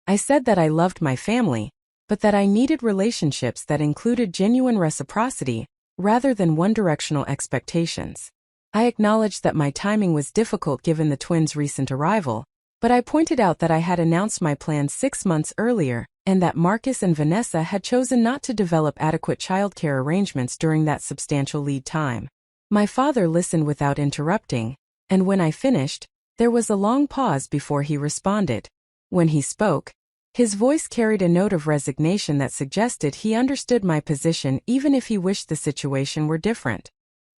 I said that I loved my family, but that I needed relationships that included genuine reciprocity, rather than one-directional expectations. I acknowledged that my timing was difficult given the twins' recent arrival, but I pointed out that I had announced my plans 6 months earlier, and that Marcus and Vanessa had chosen not to develop adequate childcare arrangements during that substantial lead time. My father listened without interrupting, and when I finished, there was a long pause before he responded. When he spoke, his voice carried a note of resignation that suggested he understood my position even if he wished the situation were different.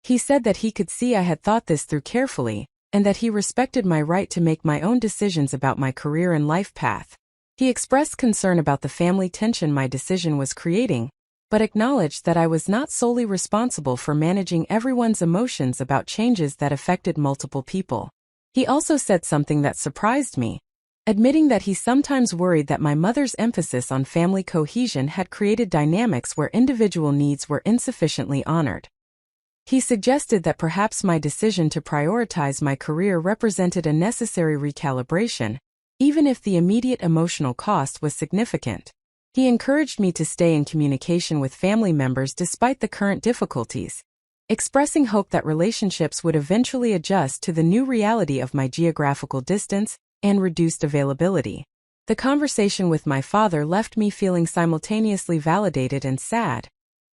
He said that he could see I had thought this through carefully, and that he respected my right to make my own decisions about my career and life path. He expressed concern about the family tension my decision was creating, but acknowledged that I was not solely responsible for managing everyone's emotions about changes that affected multiple people. He also said something that surprised me, admitting that he sometimes worried that my mother's emphasis on family cohesion had created dynamics where individual needs were insufficiently honored. He suggested that perhaps my decision to prioritize my career represented a necessary recalibration, even if the immediate emotional cost was significant. He encouraged me to stay in communication with family members despite the current difficulties, expressing hope that relationships would eventually adjust to the new reality of my geographical distance and reduced availability. The conversation with my father left me feeling simultaneously validated and sad,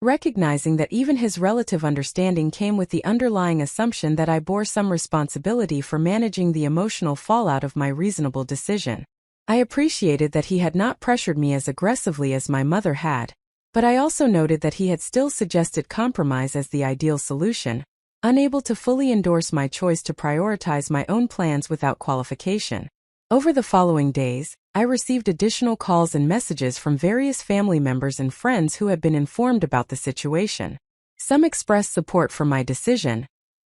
recognizing that even his relative understanding came with the underlying assumption that I bore some responsibility for managing the emotional fallout of my reasonable decision. I appreciated that he had not pressured me as aggressively as my mother had, but I also noted that he had still suggested compromise as the ideal solution, unable to fully endorse my choice to prioritize my own plans without qualification. Over the following days, I received additional calls and messages from various family members and friends who had been informed about the situation. Some expressed support for my decision,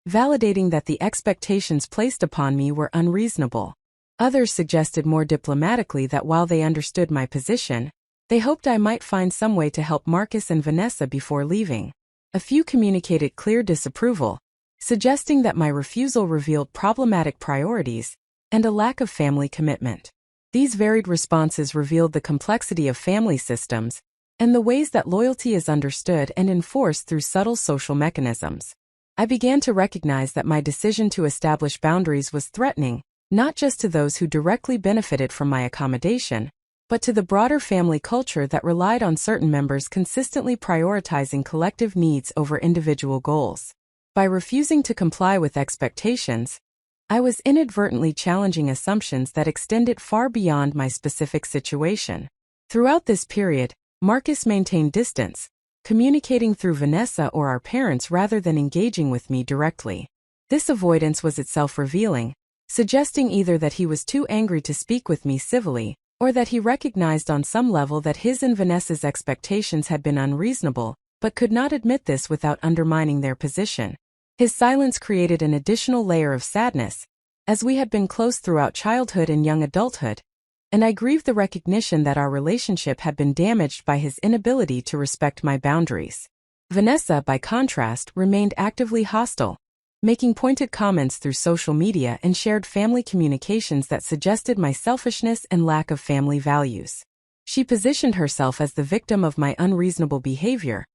validating that the expectations placed upon me were unreasonable. Others suggested more diplomatically that while they understood my position, they hoped I might find some way to help Marcus and Vanessa before leaving. A few communicated clear disapproval, suggesting that my refusal revealed problematic priorities and a lack of family commitment. These varied responses revealed the complexity of family systems and the ways that loyalty is understood and enforced through subtle social mechanisms. I began to recognize that my decision to establish boundaries was threatening, not just to those who directly benefited from my accommodation, but to the broader family culture that relied on certain members consistently prioritizing collective needs over individual goals. By refusing to comply with expectations, I was inadvertently challenging assumptions that extended far beyond my specific situation. Throughout this period, Marcus maintained distance, communicating through Vanessa or our parents rather than engaging with me directly. This avoidance was itself revealing, suggesting either that he was too angry to speak with me civilly, or that he recognized on some level that his and Vanessa's expectations had been unreasonable, but could not admit this without undermining their position. His silence created an additional layer of sadness, as we had been close throughout childhood and young adulthood, and I grieved the recognition that our relationship had been damaged by his inability to respect my boundaries. Vanessa, by contrast, remained actively hostile, making pointed comments through social media and shared family communications that suggested my selfishness and lack of family values. She positioned herself as the victim of my unreasonable behavior,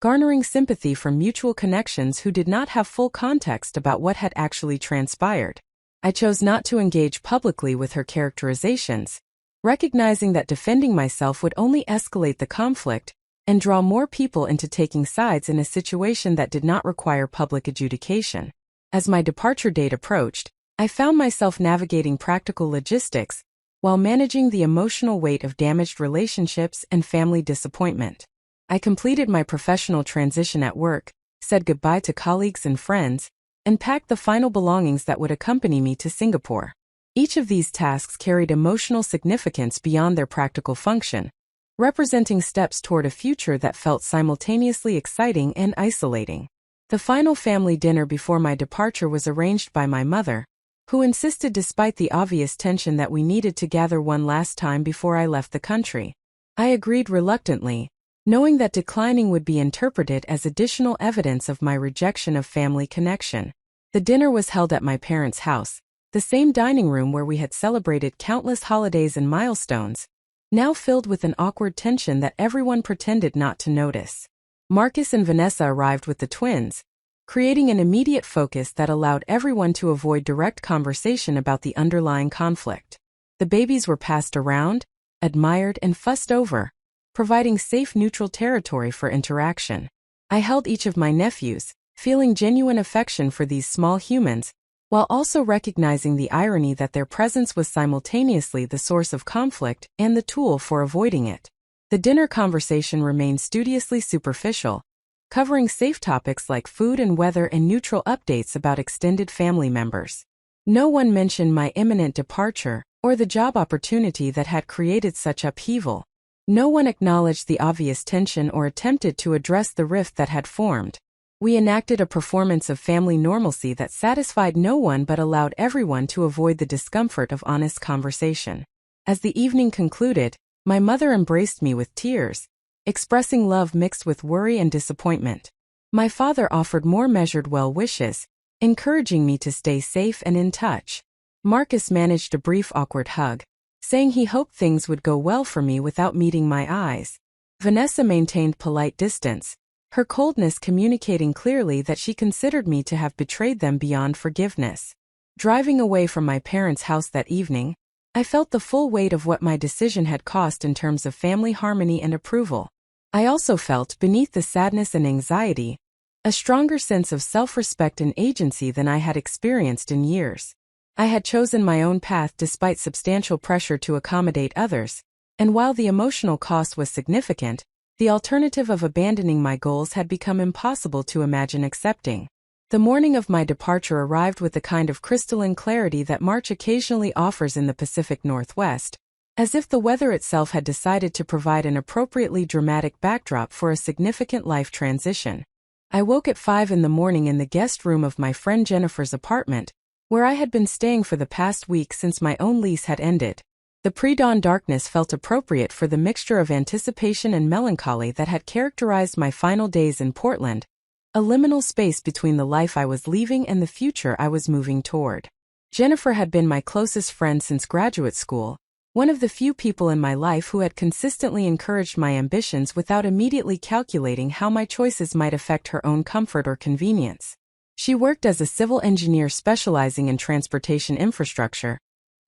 garnering sympathy from mutual connections who did not have full context about what had actually transpired. I chose not to engage publicly with her characterizations, recognizing that defending myself would only escalate the conflict and draw more people into taking sides in a situation that did not require public adjudication. As my departure date approached, I found myself navigating practical logistics while managing the emotional weight of damaged relationships and family disappointment. I completed my professional transition at work, said goodbye to colleagues and friends, and packed the final belongings that would accompany me to Singapore. Each of these tasks carried emotional significance beyond their practical function, representing steps toward a future that felt simultaneously exciting and isolating. The final family dinner before my departure was arranged by my mother, who insisted despite the obvious tension that we needed to gather one last time before I left the country. I agreed reluctantly, knowing that declining would be interpreted as additional evidence of my rejection of family connection. The dinner was held at my parents' house, the same dining room where we had celebrated countless holidays and milestones, now filled with an awkward tension that everyone pretended not to notice. Marcus and Vanessa arrived with the twins, creating an immediate focus that allowed everyone to avoid direct conversation about the underlying conflict. The babies were passed around, admired, and fussed over, providing safe neutral territory for interaction. I held each of my nephews, feeling genuine affection for these small humans, while also recognizing the irony that their presence was simultaneously the source of conflict and the tool for avoiding it. The dinner conversation remained studiously superficial, covering safe topics like food and weather and neutral updates about extended family members. No one mentioned my imminent departure or the job opportunity that had created such upheaval. No one acknowledged the obvious tension or attempted to address the rift that had formed. We enacted a performance of family normalcy that satisfied no one but allowed everyone to avoid the discomfort of honest conversation. As the evening concluded, my mother embraced me with tears, expressing love mixed with worry and disappointment. My father offered more measured well wishes, encouraging me to stay safe and in touch. Marcus managed a brief awkward hug, saying he hoped things would go well for me without meeting my eyes. Vanessa maintained polite distance, her coldness communicating clearly that she considered me to have betrayed them beyond forgiveness. Driving away from my parents' house that evening, I felt the full weight of what my decision had cost in terms of family harmony and approval. I also felt, beneath the sadness and anxiety, a stronger sense of self-respect and agency than I had experienced in years. I had chosen my own path despite substantial pressure to accommodate others, and while the emotional cost was significant, the alternative of abandoning my goals had become impossible to imagine accepting. The morning of my departure arrived with the kind of crystalline clarity that March occasionally offers in the Pacific Northwest, as if the weather itself had decided to provide an appropriately dramatic backdrop for a significant life transition. I woke at 5 in the morning in the guest room of my friend Jennifer's apartment, where I had been staying for the past week since my own lease had ended. The pre-dawn darkness felt appropriate for the mixture of anticipation and melancholy that had characterized my final days in Portland, a liminal space between the life I was leaving and the future I was moving toward. Jennifer had been my closest friend since graduate school, one of the few people in my life who had consistently encouraged my ambitions without immediately calculating how my choices might affect her own comfort or convenience. She worked as a civil engineer specializing in transportation infrastructure,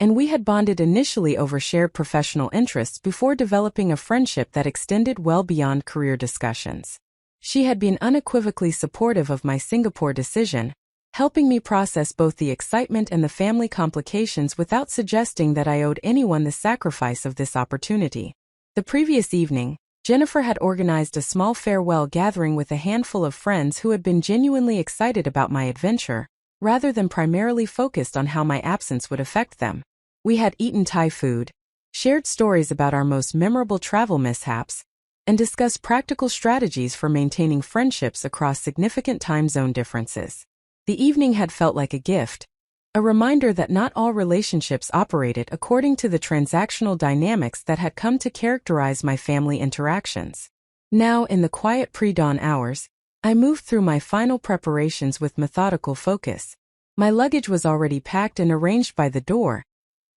and we had bonded initially over shared professional interests before developing a friendship that extended well beyond career discussions. She had been unequivocally supportive of my Singapore decision, helping me process both the excitement and the family complications without suggesting that I owed anyone the sacrifice of this opportunity. The previous evening, Jennifer had organized a small farewell gathering with a handful of friends who had been genuinely excited about my adventure, rather than primarily focused on how my absence would affect them. We had eaten Thai food, shared stories about our most memorable travel mishaps, and discussed practical strategies for maintaining friendships across significant time zone differences. The evening had felt like a gift, a reminder that not all relationships operated according to the transactional dynamics that had come to characterize my family interactions. Now, in the quiet pre-dawn hours, I moved through my final preparations with methodical focus. My luggage was already packed and arranged by the door,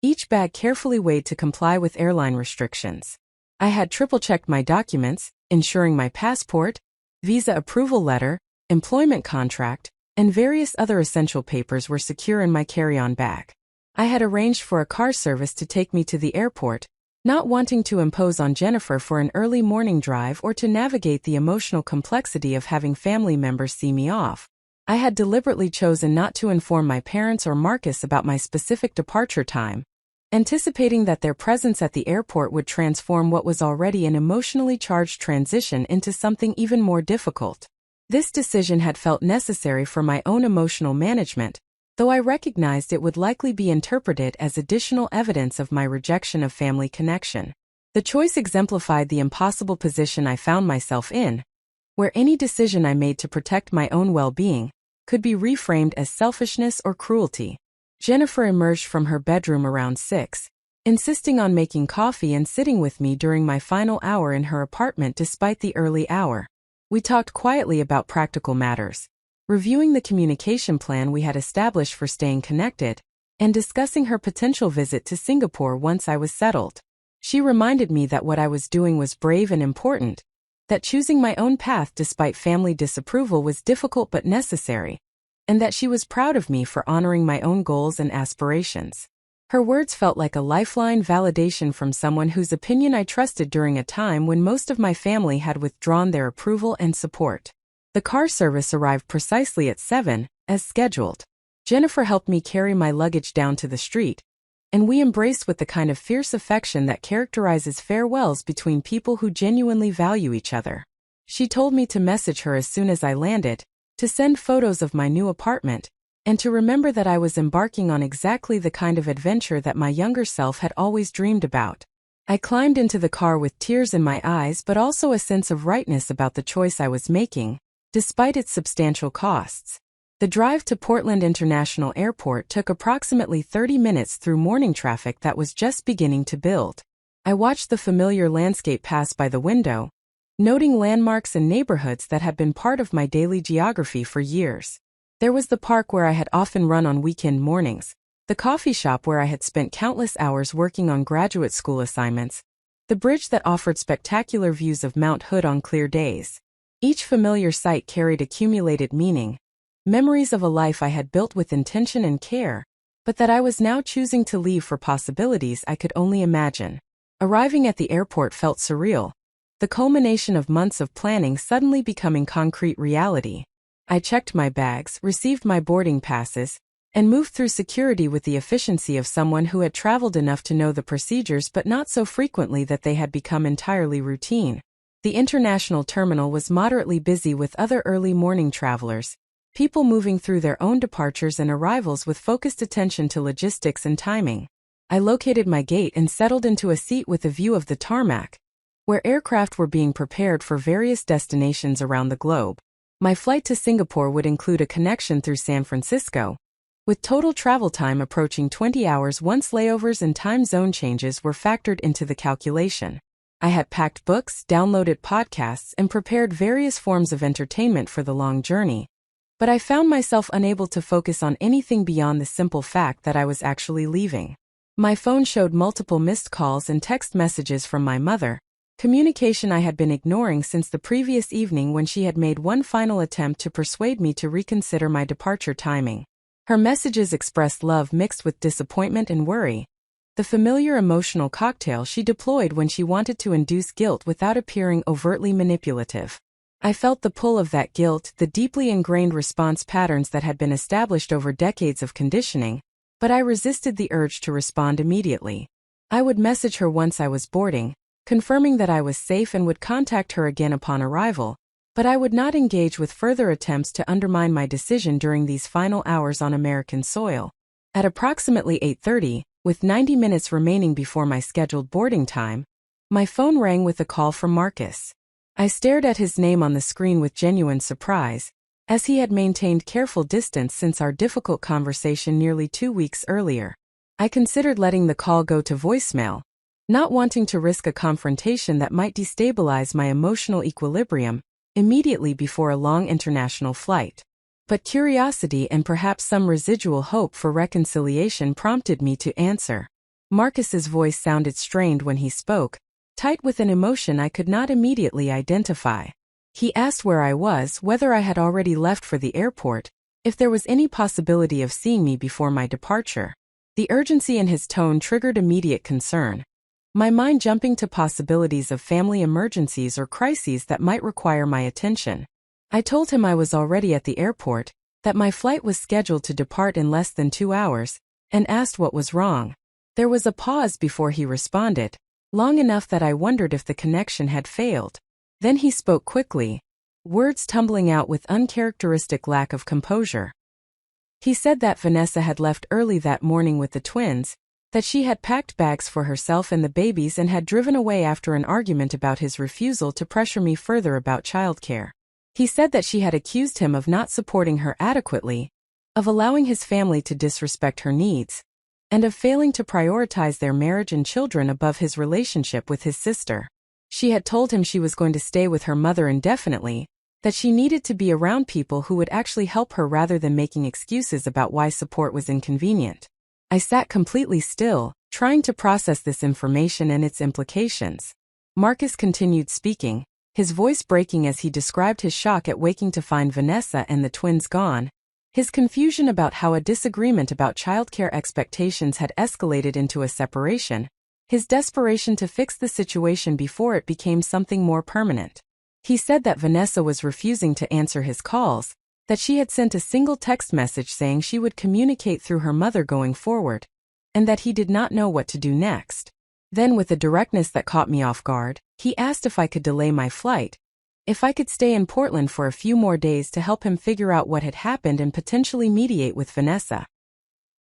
each bag carefully weighed to comply with airline restrictions. I had triple-checked my documents, ensuring my passport, visa approval letter, employment contract, and various other essential papers were secure in my carry-on bag. I had arranged for a car service to take me to the airport, not wanting to impose on Jennifer for an early morning drive or to navigate the emotional complexity of having family members see me off. I had deliberately chosen not to inform my parents or Marcus about my specific departure time, anticipating that their presence at the airport would transform what was already an emotionally charged transition into something even more difficult. This decision had felt necessary for my own emotional management, though I recognized it would likely be interpreted as additional evidence of my rejection of family connection. The choice exemplified the impossible position I found myself in, where any decision I made to protect my own well-being could be reframed as selfishness or cruelty. Jennifer emerged from her bedroom around 6, insisting on making coffee and sitting with me during my final hour in her apartment despite the early hour. We talked quietly about practical matters, reviewing the communication plan we had established for staying connected, and discussing her potential visit to Singapore once I was settled. She reminded me that what I was doing was brave and important, that choosing my own path despite family disapproval was difficult but necessary, and that she was proud of me for honoring my own goals and aspirations. Her words felt like a lifeline validation from someone whose opinion I trusted during a time when most of my family had withdrawn their approval and support. The car service arrived precisely at 7, as scheduled. Jennifer helped me carry my luggage down to the street, and we embraced with the kind of fierce affection that characterizes farewells between people who genuinely value each other. She told me to message her as soon as I landed, to send photos of my new apartment, and to remember that I was embarking on exactly the kind of adventure that my younger self had always dreamed about. I climbed into the car with tears in my eyes but also a sense of rightness about the choice I was making, despite its substantial costs. The drive to Portland International Airport took approximately 30 minutes through morning traffic that was just beginning to build. I watched the familiar landscape pass by the window, noting landmarks and neighborhoods that had been part of my daily geography for years. There was the park where I had often run on weekend mornings, the coffee shop where I had spent countless hours working on graduate school assignments, the bridge that offered spectacular views of Mount Hood on clear days. Each familiar sight carried accumulated meaning, memories of a life I had built with intention and care, but that I was now choosing to leave for possibilities I could only imagine. Arriving at the airport felt surreal, the culmination of months of planning suddenly becoming concrete reality. I checked my bags, received my boarding passes, and moved through security with the efficiency of someone who had traveled enough to know the procedures but not so frequently that they had become entirely routine. The international terminal was moderately busy with other early morning travelers, people moving through their own departures and arrivals with focused attention to logistics and timing. I located my gate and settled into a seat with a view of the tarmac, where aircraft were being prepared for various destinations around the globe. My flight to Singapore would include a connection through San Francisco, with total travel time approaching 20 hours once layovers and time zone changes were factored into the calculation. I had packed books, downloaded podcasts, and prepared various forms of entertainment for the long journey, but I found myself unable to focus on anything beyond the simple fact that I was actually leaving. My phone showed multiple missed calls and text messages from my mother, communication I had been ignoring since the previous evening when she had made one final attempt to persuade me to reconsider my departure timing. Her messages expressed love mixed with disappointment and worry, the familiar emotional cocktail she deployed when she wanted to induce guilt without appearing overtly manipulative. I felt the pull of that guilt, the deeply ingrained response patterns that had been established over decades of conditioning, but I resisted the urge to respond immediately. I would message her once I was boarding, confirming that I was safe and would contact her again upon arrival, but I would not engage with further attempts to undermine my decision during these final hours on American soil. At approximately 8:30, with 90 minutes remaining before my scheduled boarding time, my phone rang with a call from Marcus. I stared at his name on the screen with genuine surprise, as he had maintained careful distance since our difficult conversation nearly 2 weeks earlier. I considered letting the call go to voicemail, not wanting to risk a confrontation that might destabilize my emotional equilibrium immediately before a long international flight. But curiosity and perhaps some residual hope for reconciliation prompted me to answer. Marcus's voice sounded strained when he spoke, tight with an emotion I could not immediately identify. He asked where I was, whether I had already left for the airport, if there was any possibility of seeing me before my departure. The urgency in his tone triggered immediate concern, my mind jumping to possibilities of family emergencies or crises that might require my attention. I told him I was already at the airport, that my flight was scheduled to depart in less than 2 hours, and asked what was wrong. There was a pause before he responded, long enough that I wondered if the connection had failed. Then he spoke quickly, words tumbling out with uncharacteristic lack of composure. He said that Vanessa had left early that morning with the twins, that she had packed bags for herself and the babies and had driven away after an argument about his refusal to pressure me further about childcare. He said that she had accused him of not supporting her adequately, of allowing his family to disrespect her needs, and of failing to prioritize their marriage and children above his relationship with his sister. She had told him she was going to stay with her mother indefinitely, that she needed to be around people who would actually help her rather than making excuses about why support was inconvenient. I sat completely still, trying to process this information and its implications. Marcus continued speaking, his voice breaking as he described his shock at waking to find Vanessa and the twins gone, his confusion about how a disagreement about childcare expectations had escalated into a separation, his desperation to fix the situation before it became something more permanent. He said that Vanessa was refusing to answer his calls, that she had sent a single text message saying she would communicate through her mother going forward, and that he did not know what to do next. Then, with a directness that caught me off guard, he asked if I could delay my flight, if I could stay in Portland for a few more days to help him figure out what had happened and potentially mediate with Vanessa.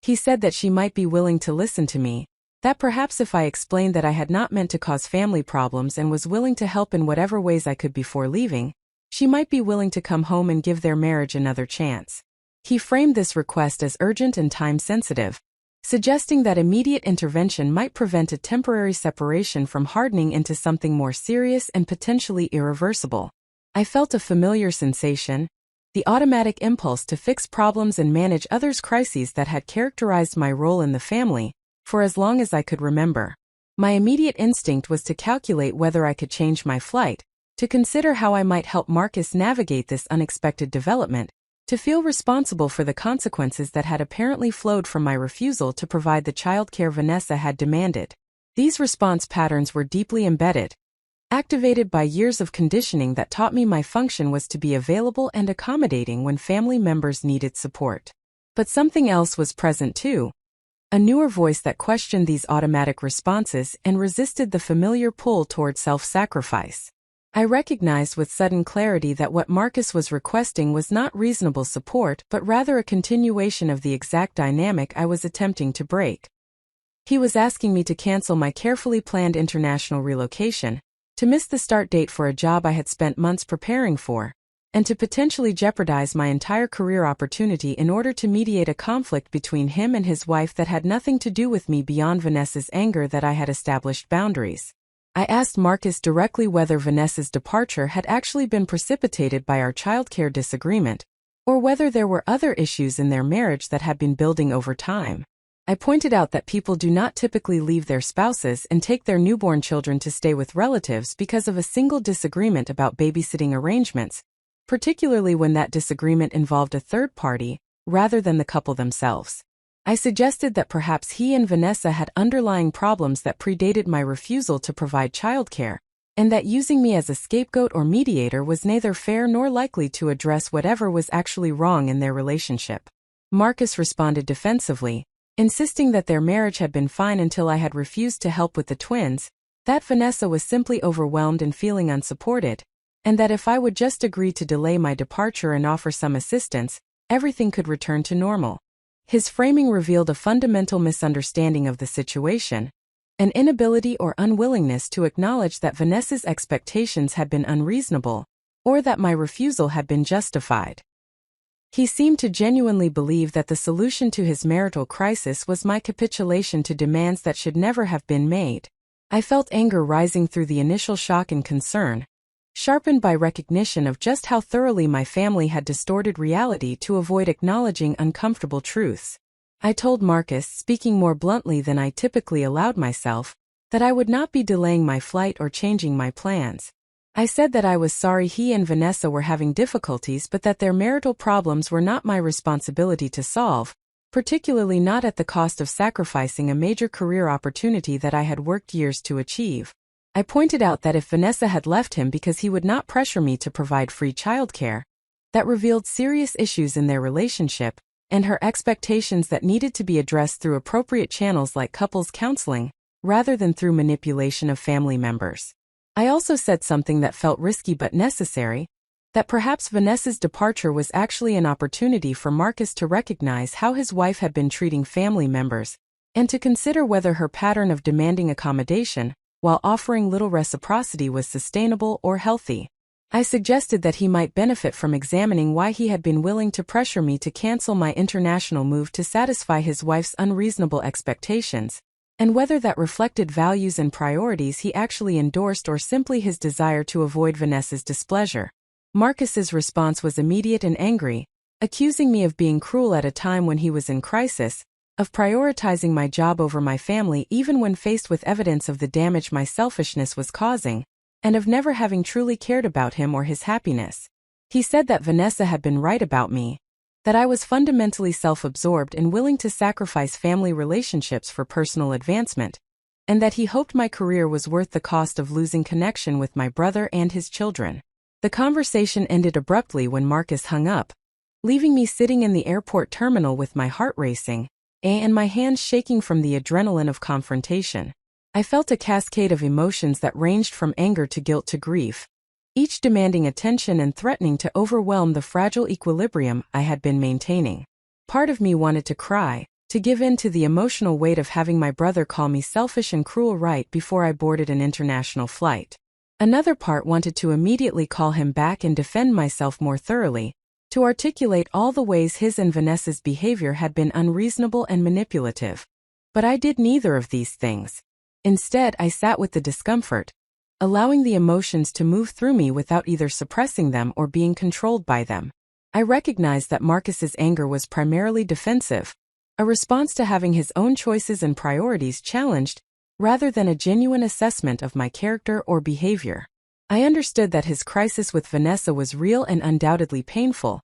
He said that she might be willing to listen to me, that perhaps if I explained that I had not meant to cause family problems and was willing to help in whatever ways I could before leaving, she might be willing to come home and give their marriage another chance. He framed this request as urgent and time-sensitive, suggesting that immediate intervention might prevent a temporary separation from hardening into something more serious and potentially irreversible. I felt a familiar sensation, the automatic impulse to fix problems and manage others' crises that had characterized my role in the family for as long as I could remember. My immediate instinct was to calculate whether I could change my flight, to consider how I might help Marcus navigate this unexpected development, to feel responsible for the consequences that had apparently flowed from my refusal to provide the childcare Vanessa had demanded. These response patterns were deeply embedded, activated by years of conditioning that taught me my function was to be available and accommodating when family members needed support. But something else was present too, a newer voice that questioned these automatic responses and resisted the familiar pull toward self-sacrifice. I recognized with sudden clarity that what Marcus was requesting was not reasonable support but rather a continuation of the exact dynamic I was attempting to break. He was asking me to cancel my carefully planned international relocation, to miss the start date for a job I had spent months preparing for, and to potentially jeopardize my entire career opportunity in order to mediate a conflict between him and his wife that had nothing to do with me beyond Vanessa's anger that I had established boundaries. I asked Marcus directly whether Vanessa's departure had actually been precipitated by our childcare disagreement, or whether there were other issues in their marriage that had been building over time. I pointed out that people do not typically leave their spouses and take their newborn children to stay with relatives because of a single disagreement about babysitting arrangements, particularly when that disagreement involved a third party, rather than the couple themselves. I suggested that perhaps he and Vanessa had underlying problems that predated my refusal to provide childcare, and that using me as a scapegoat or mediator was neither fair nor likely to address whatever was actually wrong in their relationship. Marcus responded defensively, insisting that their marriage had been fine until I had refused to help with the twins, that Vanessa was simply overwhelmed and feeling unsupported, and that if I would just agree to delay my departure and offer some assistance, everything could return to normal. His framing revealed a fundamental misunderstanding of the situation, an inability or unwillingness to acknowledge that Vanessa's expectations had been unreasonable, or that my refusal had been justified. He seemed to genuinely believe that the solution to his marital crisis was my capitulation to demands that should never have been made. I felt anger rising through the initial shock and concern, sharpened by recognition of just how thoroughly my family had distorted reality to avoid acknowledging uncomfortable truths. I told Marcus, speaking more bluntly than I typically allowed myself, that I would not be delaying my flight or changing my plans. I said that I was sorry he and Vanessa were having difficulties but that their marital problems were not my responsibility to solve, particularly not at the cost of sacrificing a major career opportunity that I had worked years to achieve. I pointed out that if Vanessa had left him because he would not pressure me to provide free childcare, that revealed serious issues in their relationship, and her expectations that needed to be addressed through appropriate channels like couples counseling, rather than through manipulation of family members. I also said something that felt risky but necessary, that perhaps Vanessa's departure was actually an opportunity for Marcus to recognize how his wife had been treating family members, and to consider whether her pattern of demanding accommodation, while offering little reciprocity, was sustainable or healthy. I suggested that he might benefit from examining why he had been willing to pressure me to cancel my international move to satisfy his wife's unreasonable expectations, and whether that reflected values and priorities he actually endorsed or simply his desire to avoid Vanessa's displeasure. Marcus's response was immediate and angry, accusing me of being cruel at a time when he was in crisis, of prioritizing my job over my family even when faced with evidence of the damage my selfishness was causing, and of never having truly cared about him or his happiness. He said that Vanessa had been right about me, that I was fundamentally self-absorbed and willing to sacrifice family relationships for personal advancement, and that he hoped my career was worth the cost of losing connection with my brother and his children. The conversation ended abruptly when Marcus hung up, leaving me sitting in the airport terminal with my heart racing, and my hands shaking from the adrenaline of confrontation. I felt a cascade of emotions that ranged from anger to guilt to grief, each demanding attention and threatening to overwhelm the fragile equilibrium I had been maintaining. Part of me wanted to cry, to give in to the emotional weight of having my brother call me selfish and cruel right before I boarded an international flight. Another part wanted to immediately call him back and defend myself more thoroughly, to articulate all the ways his and Vanessa's behavior had been unreasonable and manipulative. But I did neither of these things. Instead, I sat with the discomfort, allowing the emotions to move through me without either suppressing them or being controlled by them. I recognized that Marcus's anger was primarily defensive, a response to having his own choices and priorities challenged, rather than a genuine assessment of my character or behavior. I understood that his crisis with Vanessa was real and undoubtedly painful,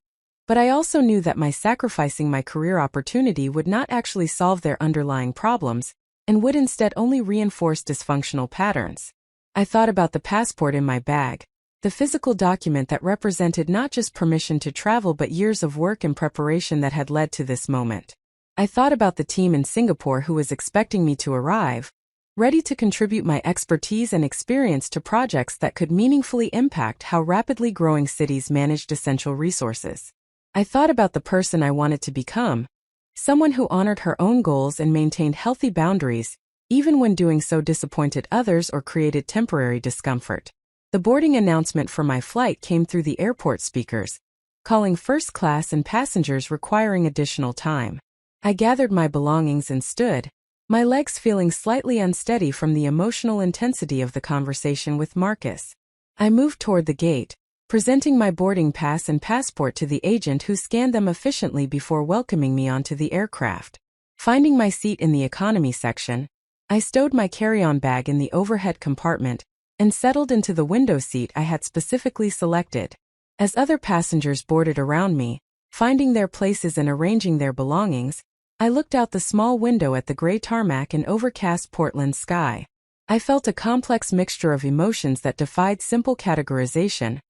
but I also knew that my sacrificing my career opportunity would not actually solve their underlying problems, and would instead only reinforce dysfunctional patterns. I thought about the passport in my bag, the physical document that represented not just permission to travel but years of work and preparation that had led to this moment. I thought about the team in Singapore who was expecting me to arrive, ready to contribute my expertise and experience to projects that could meaningfully impact how rapidly growing cities managed essential resources. I thought about the person I wanted to become, someone who honored her own goals and maintained healthy boundaries, even when doing so disappointed others or created temporary discomfort. The boarding announcement for my flight came through the airport speakers, calling first class and passengers requiring additional time. I gathered my belongings and stood, my legs feeling slightly unsteady from the emotional intensity of the conversation with Marcus. I moved toward the gate, presenting my boarding pass and passport to the agent who scanned them efficiently before welcoming me onto the aircraft. Finding my seat in the economy section, I stowed my carry-on bag in the overhead compartment and settled into the window seat I had specifically selected. As other passengers boarded around me, finding their places and arranging their belongings, I looked out the small window at the gray tarmac and overcast Portland sky. I felt a complex mixture of emotions that defied simple categorization: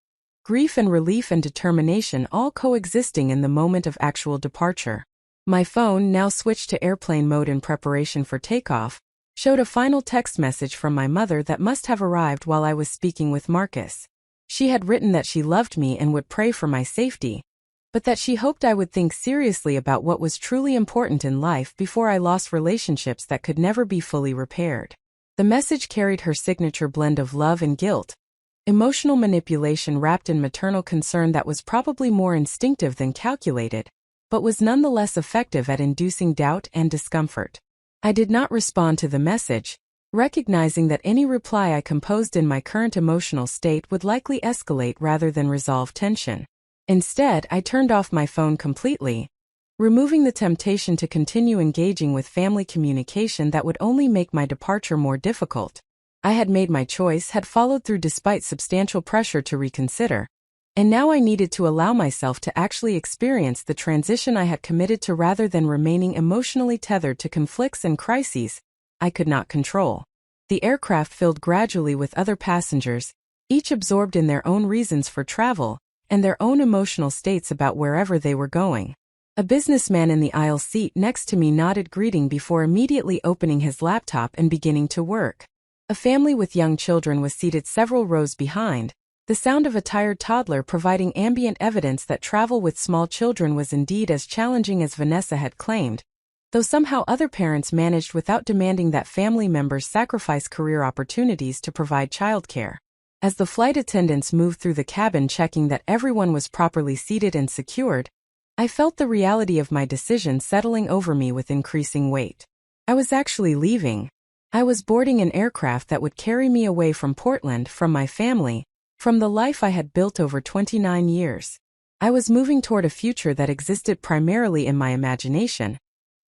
grief and relief and determination all coexisting in the moment of actual departure. My phone, now switched to airplane mode in preparation for takeoff, showed a final text message from my mother that must have arrived while I was speaking with Marcus. She had written that she loved me and would pray for my safety, but that she hoped I would think seriously about what was truly important in life before I lost relationships that could never be fully repaired. The message carried her signature blend of love and guilt, emotional manipulation wrapped in maternal concern that was probably more instinctive than calculated, but was nonetheless effective at inducing doubt and discomfort. I did not respond to the message, recognizing that any reply I composed in my current emotional state would likely escalate rather than resolve tension. Instead, I turned off my phone completely, removing the temptation to continue engaging with family communication that would only make my departure more difficult. I had made my choice, had followed through despite substantial pressure to reconsider, and now I needed to allow myself to actually experience the transition I had committed to rather than remaining emotionally tethered to conflicts and crises I could not control. The aircraft filled gradually with other passengers, each absorbed in their own reasons for travel and their own emotional states about wherever they were going. A businessman in the aisle seat next to me nodded greeting before immediately opening his laptop and beginning to work. A family with young children was seated several rows behind, the sound of a tired toddler providing ambient evidence that travel with small children was indeed as challenging as Vanessa had claimed, though somehow other parents managed without demanding that family members sacrifice career opportunities to provide childcare. As the flight attendants moved through the cabin checking that everyone was properly seated and secured, I felt the reality of my decision settling over me with increasing weight. I was actually leaving. I was boarding an aircraft that would carry me away from Portland, from my family, from the life I had built over 29 years. I was moving toward a future that existed primarily in my imagination,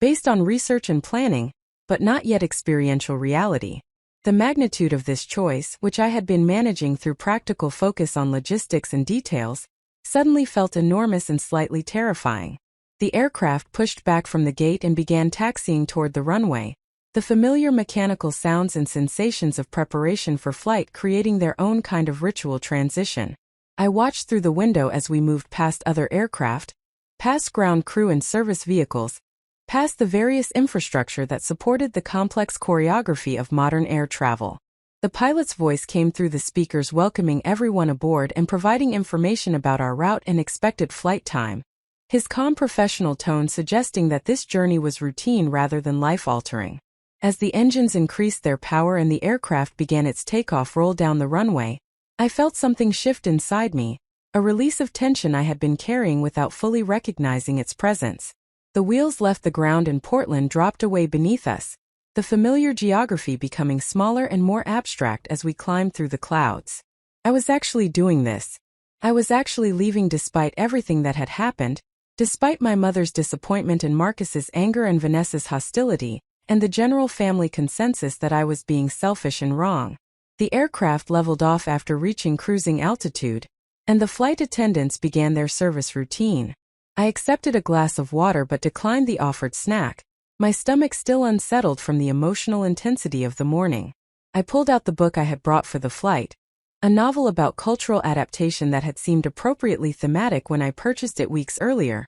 based on research and planning, but not yet experiential reality. The magnitude of this choice, which I had been managing through practical focus on logistics and details, suddenly felt enormous and slightly terrifying. The aircraft pushed back from the gate and began taxiing toward the runway, the familiar mechanical sounds and sensations of preparation for flight creating their own kind of ritual transition. I watched through the window as we moved past other aircraft, past ground crew and service vehicles, past the various infrastructure that supported the complex choreography of modern air travel. The pilot's voice came through the speakers welcoming everyone aboard and providing information about our route and expected flight time, his calm professional tone suggesting that this journey was routine rather than life-altering. As the engines increased their power and the aircraft began its takeoff roll down the runway, I felt something shift inside me, a release of tension I had been carrying without fully recognizing its presence. The wheels left the ground and Portland dropped away beneath us, the familiar geography becoming smaller and more abstract as we climbed through the clouds. I was actually doing this. I was actually leaving despite everything that had happened, despite my mother's disappointment and Marcus's anger and Vanessa's hostility, and the general family consensus that I was being selfish and wrong. The aircraft leveled off after reaching cruising altitude, and the flight attendants began their service routine. I accepted a glass of water but declined the offered snack, my stomach still unsettled from the emotional intensity of the morning. I pulled out the book I had brought for the flight, a novel about cultural adaptation that had seemed appropriately thematic when I purchased it weeks earlier,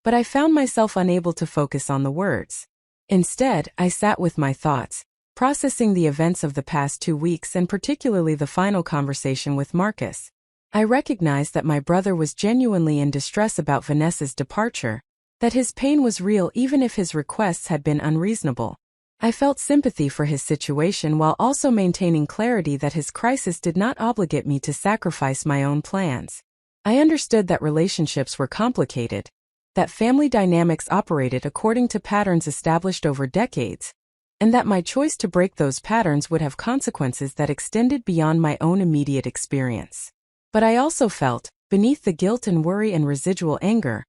but I found myself unable to focus on the words. Instead, I sat with my thoughts, processing the events of the past 2 weeks and particularly the final conversation with Marcus. I recognized that my brother was genuinely in distress about Vanessa's departure, that his pain was real even if his requests had been unreasonable. I felt sympathy for his situation while also maintaining clarity that his crisis did not obligate me to sacrifice my own plans. I understood that relationships were complicated, that family dynamics operated according to patterns established over decades, and that my choice to break those patterns would have consequences that extended beyond my own immediate experience. But I also felt, beneath the guilt and worry and residual anger,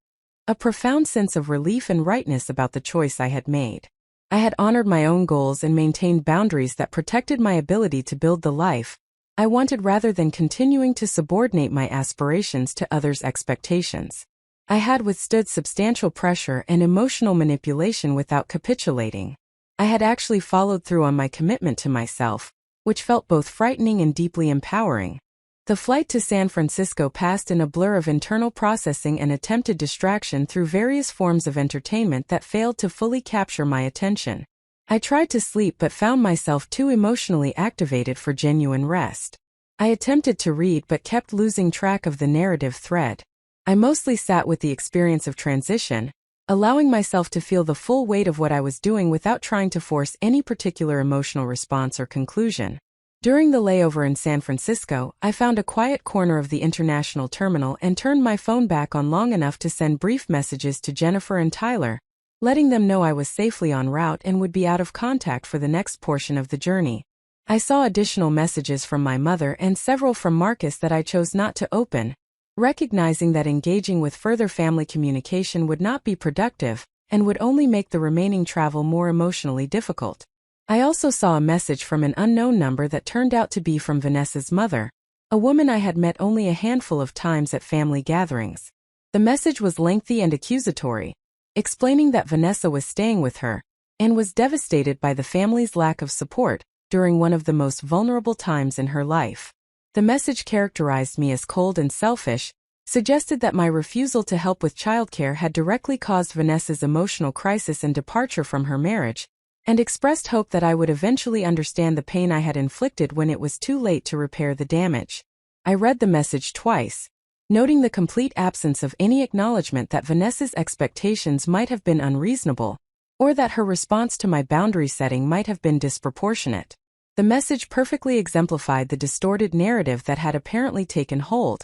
a profound sense of relief and rightness about the choice I had made. I had honored my own goals and maintained boundaries that protected my ability to build the life I wanted rather than continuing to subordinate my aspirations to others' expectations. I had withstood substantial pressure and emotional manipulation without capitulating. I had actually followed through on my commitment to myself, which felt both frightening and deeply empowering. The flight to San Francisco passed in a blur of internal processing and attempted distraction through various forms of entertainment that failed to fully capture my attention. I tried to sleep but found myself too emotionally activated for genuine rest. I attempted to read but kept losing track of the narrative thread. I mostly sat with the experience of transition, allowing myself to feel the full weight of what I was doing without trying to force any particular emotional response or conclusion. During the layover in San Francisco, I found a quiet corner of the international terminal and turned my phone back on long enough to send brief messages to Jennifer and Tyler, letting them know I was safely en route and would be out of contact for the next portion of the journey. I saw additional messages from my mother and several from Marcus that I chose not to open, recognizing that engaging with further family communication would not be productive and would only make the remaining travel more emotionally difficult. I also saw a message from an unknown number that turned out to be from Vanessa's mother, a woman I had met only a handful of times at family gatherings. The message was lengthy and accusatory, explaining that Vanessa was staying with her and was devastated by the family's lack of support during one of the most vulnerable times in her life. The message characterized me as cold and selfish, suggested that my refusal to help with childcare had directly caused Vanessa's emotional crisis and departure from her marriage, and expressed hope that I would eventually understand the pain I had inflicted when it was too late to repair the damage. I read the message twice, noting the complete absence of any acknowledgement that Vanessa's expectations might have been unreasonable, or that her response to my boundary setting might have been disproportionate. The message perfectly exemplified the distorted narrative that had apparently taken hold,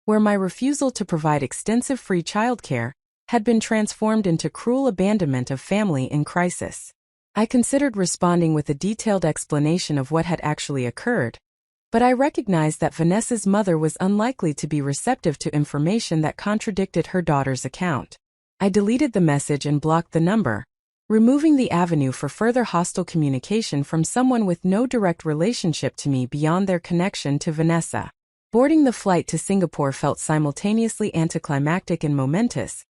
where my refusal to provide extensive free childcare had been transformed into cruel abandonment of family in crisis. I considered responding with a detailed explanation of what had actually occurred, but I recognized that Vanessa's mother was unlikely to be receptive to information that contradicted her daughter's account. I deleted the message and blocked the number, removing the avenue for further hostile communication from someone with no direct relationship to me beyond their connection to Vanessa. Boarding the flight to Singapore felt simultaneously anticlimactic and momentous,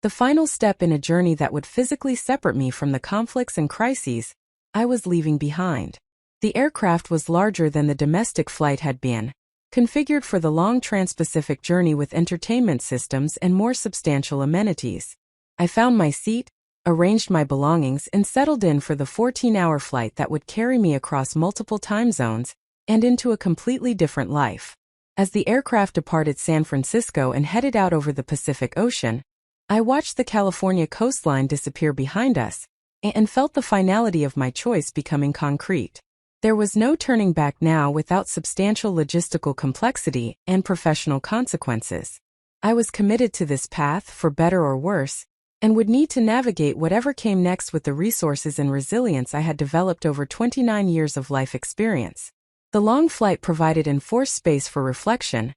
the final step in a journey that would physically separate me from the conflicts and crises I was leaving behind. The aircraft was larger than the domestic flight had been, configured for the long trans-Pacific journey with entertainment systems and more substantial amenities. I found my seat, arranged my belongings, and settled in for the 14-hour flight that would carry me across multiple time zones and into a completely different life. As the aircraft departed San Francisco and headed out over the Pacific Ocean, I watched the California coastline disappear behind us and felt the finality of my choice becoming concrete. There was no turning back now without substantial logistical complexity and professional consequences. I was committed to this path for better or worse, and would need to navigate whatever came next with the resources and resilience I had developed over 29 years of life experience. The long flight provided enforced space for reflection,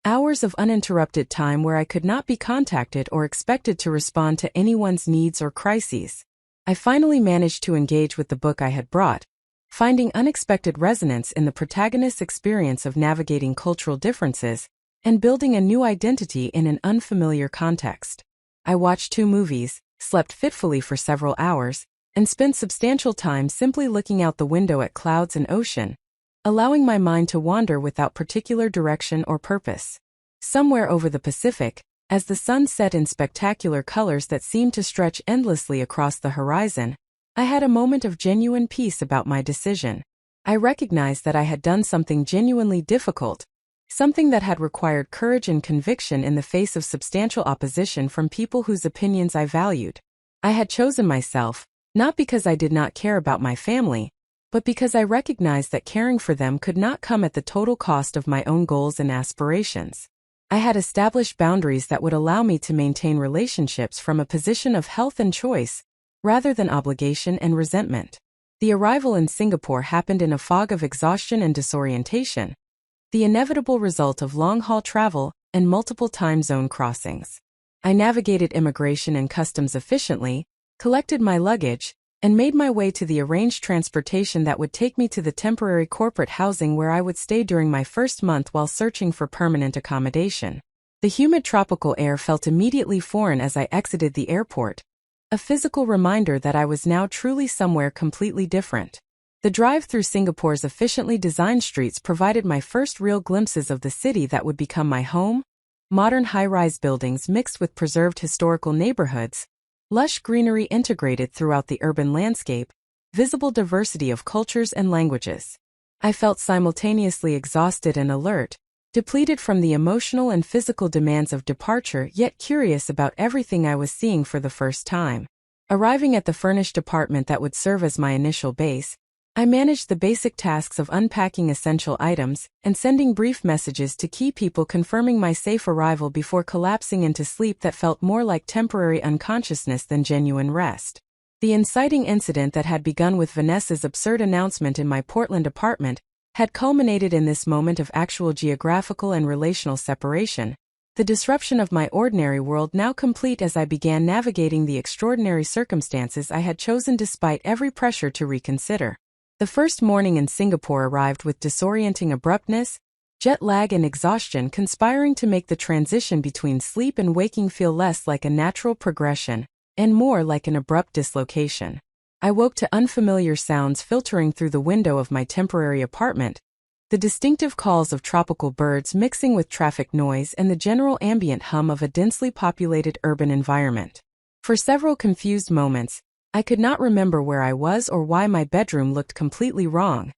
hours of uninterrupted time where I could not be contacted or expected to respond to anyone's needs or crises. I finally managed to engage with the book I had brought, finding unexpected resonance in the protagonist's experience of navigating cultural differences and building a new identity in an unfamiliar context. I watched 2 movies, slept fitfully for several hours, and spent substantial time simply looking out the window at clouds and ocean, allowing my mind to wander without particular direction or purpose. Somewhere over the Pacific, as the sun set in spectacular colors that seemed to stretch endlessly across the horizon, I had a moment of genuine peace about my decision. I recognized that I had done something genuinely difficult, something that had required courage and conviction in the face of substantial opposition from people whose opinions I valued. I had chosen myself, not because I did not care about my family, but because I recognized that caring for them could not come at the total cost of my own goals and aspirations. I had established boundaries that would allow me to maintain relationships from a position of health and choice, rather than obligation and resentment. The arrival in Singapore happened in a fog of exhaustion and disorientation, the inevitable result of long-haul travel and multiple time zone crossings. I navigated immigration and customs efficiently, collected my luggage, and made my way to the arranged transportation that would take me to the temporary corporate housing where I would stay during my first month while searching for permanent accommodation. The humid tropical air felt immediately foreign as I exited the airport, a physical reminder that I was now truly somewhere completely different. The drive through Singapore's efficiently designed streets provided my first real glimpses of the city that would become my home: modern high-rise buildings mixed with preserved historical neighborhoods, lush greenery integrated throughout the urban landscape, visible diversity of cultures and languages. I felt simultaneously exhausted and alert, depleted from the emotional and physical demands of departure, yet curious about everything I was seeing for the first time. Arriving at the furnished apartment that would serve as my initial base, I managed the basic tasks of unpacking essential items and sending brief messages to key people confirming my safe arrival before collapsing into sleep that felt more like temporary unconsciousness than genuine rest. The inciting incident that had begun with Vanessa's absurd announcement in my Portland apartment had culminated in this moment of actual geographical and relational separation, the disruption of my ordinary world now complete as I began navigating the extraordinary circumstances I had chosen despite every pressure to reconsider. The first morning in Singapore arrived with disorienting abruptness, jet lag and exhaustion conspiring to make the transition between sleep and waking feel less like a natural progression and more like an abrupt dislocation. I woke to unfamiliar sounds filtering through the window of my temporary apartment, the distinctive calls of tropical birds mixing with traffic noise and the general ambient hum of a densely populated urban environment. For several confused moments, I could not remember where I was or why my bedroom looked completely wrong.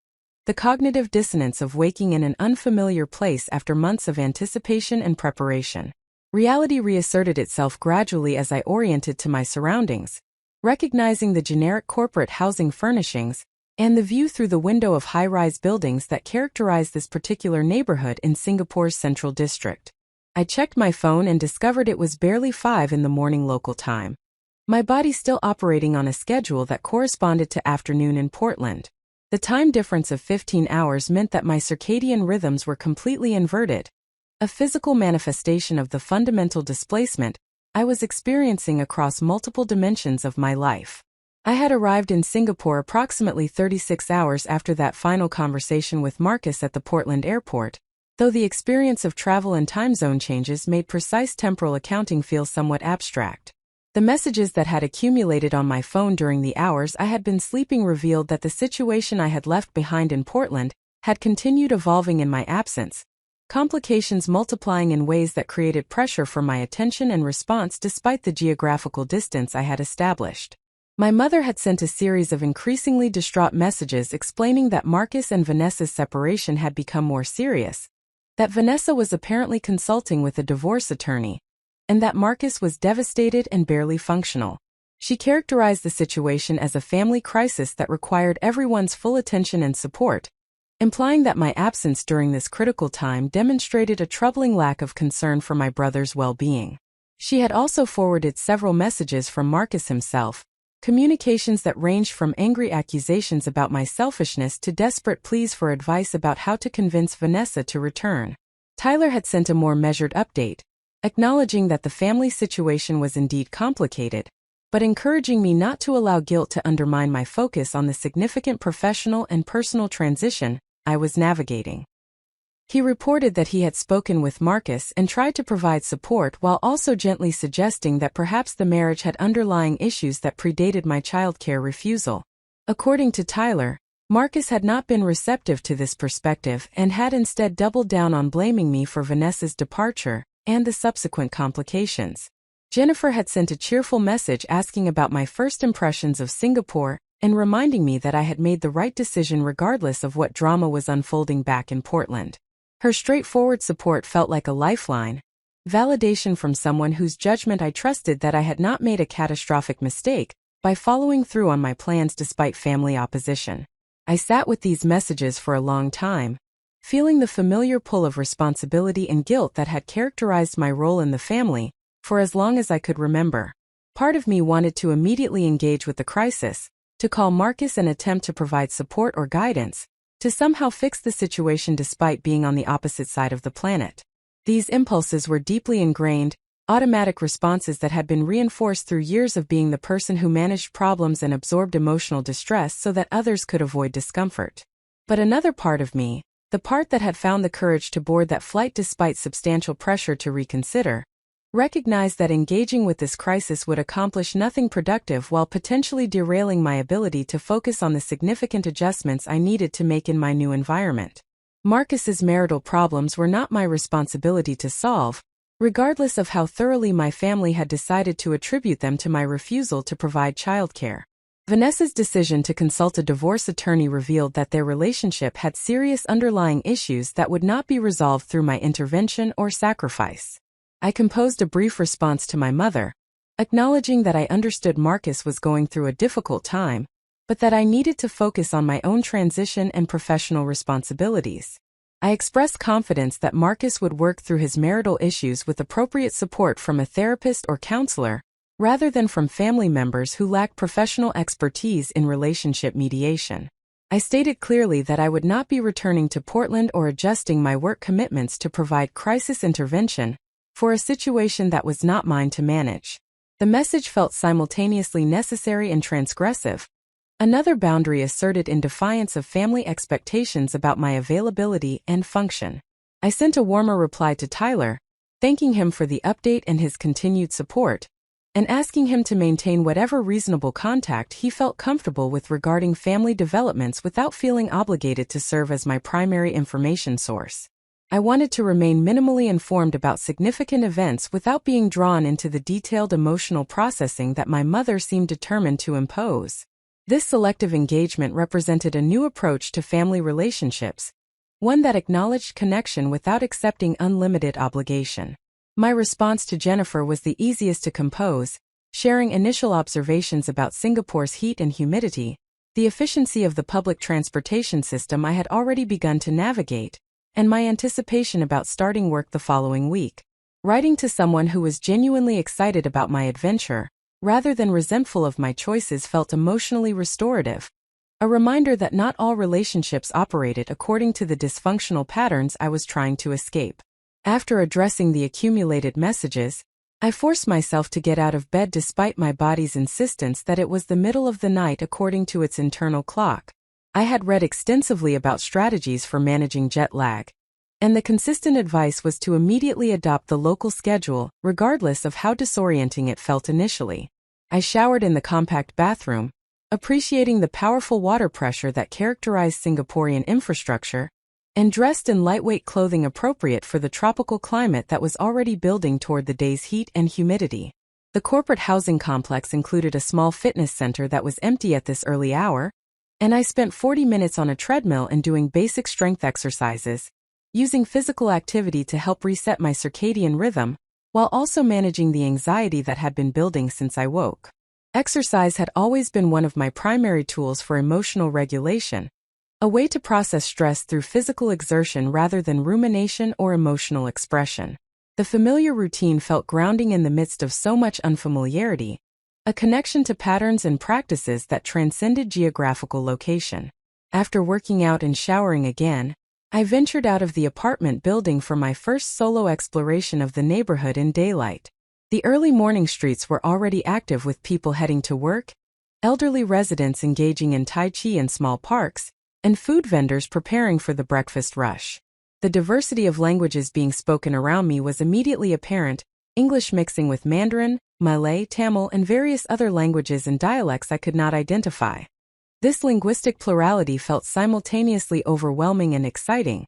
The cognitive dissonance of waking in an unfamiliar place after months of anticipation and preparation. Reality reasserted itself gradually as I oriented to my surroundings, recognizing the generic corporate housing furnishings and the view through the window of high-rise buildings that characterize this particular neighborhood in Singapore's central district. I checked my phone and discovered it was barely 5 in the morning local time. My body still operating on a schedule that corresponded to afternoon in Portland. The time difference of 15 hours meant that my circadian rhythms were completely inverted, a physical manifestation of the fundamental displacement I was experiencing across multiple dimensions of my life. I had arrived in Singapore approximately 36 hours after that final conversation with Marcus at the Portland airport, though the experience of travel and time zone changes made precise temporal accounting feel somewhat abstract. The messages that had accumulated on my phone during the hours I had been sleeping revealed that the situation I had left behind in Portland had continued evolving in my absence, complications multiplying in ways that created pressure for my attention and response despite the geographical distance I had established. My mother had sent a series of increasingly distraught messages explaining that Marcus and Vanessa's separation had become more serious, that Vanessa was apparently consulting with a divorce attorney, and that Marcus was devastated and barely functional. She characterized the situation as a family crisis that required everyone's full attention and support, implying that my absence during this critical time demonstrated a troubling lack of concern for my brother's well-being. She had also forwarded several messages from Marcus himself, communications that ranged from angry accusations about my selfishness to desperate pleas for advice about how to convince Vanessa to return. Tyler had sent a more measured update, acknowledging that the family situation was indeed complicated, but encouraging me not to allow guilt to undermine my focus on the significant professional and personal transition I was navigating. He reported that he had spoken with Marcus and tried to provide support while also gently suggesting that perhaps the marriage had underlying issues that predated my childcare refusal. According to Tyler, Marcus had not been receptive to this perspective and had instead doubled down on blaming me for Vanessa's departure and the subsequent complications. Jennifer had sent a cheerful message asking about my first impressions of Singapore and reminding me that I had made the right decision regardless of what drama was unfolding back in Portland. Her straightforward support felt like a lifeline, validation from someone whose judgment I trusted that I had not made a catastrophic mistake by following through on my plans despite family opposition. I sat with these messages for a long time, feeling the familiar pull of responsibility and guilt that had characterized my role in the family for as long as I could remember. Part of me wanted to immediately engage with the crisis, to call Marcus and attempt to provide support or guidance, to somehow fix the situation despite being on the opposite side of the planet. These impulses were deeply ingrained, automatic responses that had been reinforced through years of being the person who managed problems and absorbed emotional distress so that others could avoid discomfort. But another part of me, the part that had found the courage to board that flight despite substantial pressure to reconsider, recognized that engaging with this crisis would accomplish nothing productive while potentially derailing my ability to focus on the significant adjustments I needed to make in my new environment. Marcus's marital problems were not my responsibility to solve, regardless of how thoroughly my family had decided to attribute them to my refusal to provide childcare. Vanessa's decision to consult a divorce attorney revealed that their relationship had serious underlying issues that would not be resolved through my intervention or sacrifice. I composed a brief response to my mother, acknowledging that I understood Marcus was going through a difficult time, but that I needed to focus on my own transition and professional responsibilities. I expressed confidence that Marcus would work through his marital issues with appropriate support from a therapist or counselor, rather than from family members who lack professional expertise in relationship mediation. I stated clearly that I would not be returning to Portland or adjusting my work commitments to provide crisis intervention for a situation that was not mine to manage. The message felt simultaneously necessary and transgressive, another boundary asserted in defiance of family expectations about my availability and function. I sent a warmer reply to Tyler, thanking him for the update and his continued support, and asking him to maintain whatever reasonable contact he felt comfortable with regarding family developments without feeling obligated to serve as my primary information source. I wanted to remain minimally informed about significant events without being drawn into the detailed emotional processing that my mother seemed determined to impose. This selective engagement represented a new approach to family relationships, one that acknowledged connection without accepting unlimited obligation. My response to Jennifer was the easiest to compose, sharing initial observations about Singapore's heat and humidity, the efficiency of the public transportation system I had already begun to navigate, and my anticipation about starting work the following week. Writing to someone who was genuinely excited about my adventure, rather than resentful of my choices, felt emotionally restorative, a reminder that not all relationships operated according to the dysfunctional patterns I was trying to escape. After addressing the accumulated messages, I forced myself to get out of bed despite my body's insistence that it was the middle of the night according to its internal clock. I had read extensively about strategies for managing jet lag, and the consistent advice was to immediately adopt the local schedule, regardless of how disorienting it felt initially. I showered in the compact bathroom, appreciating the powerful water pressure that characterized Singaporean infrastructure, and dressed in lightweight clothing appropriate for the tropical climate that was already building toward the day's heat and humidity. The corporate housing complex included a small fitness center that was empty at this early hour, and I spent 40 minutes on a treadmill and doing basic strength exercises, using physical activity to help reset my circadian rhythm, while also managing the anxiety that had been building since I woke. Exercise had always been one of my primary tools for emotional regulation, a way to process stress through physical exertion rather than rumination or emotional expression. The familiar routine felt grounding in the midst of so much unfamiliarity, a connection to patterns and practices that transcended geographical location. After working out and showering again, I ventured out of the apartment building for my first solo exploration of the neighborhood in daylight. The early morning streets were already active with people heading to work, elderly residents engaging in Tai Chi in small parks, and food vendors preparing for the breakfast rush. The diversity of languages being spoken around me was immediately apparent, English mixing with Mandarin, Malay, Tamil, and various other languages and dialects I could not identify. This linguistic plurality felt simultaneously overwhelming and exciting,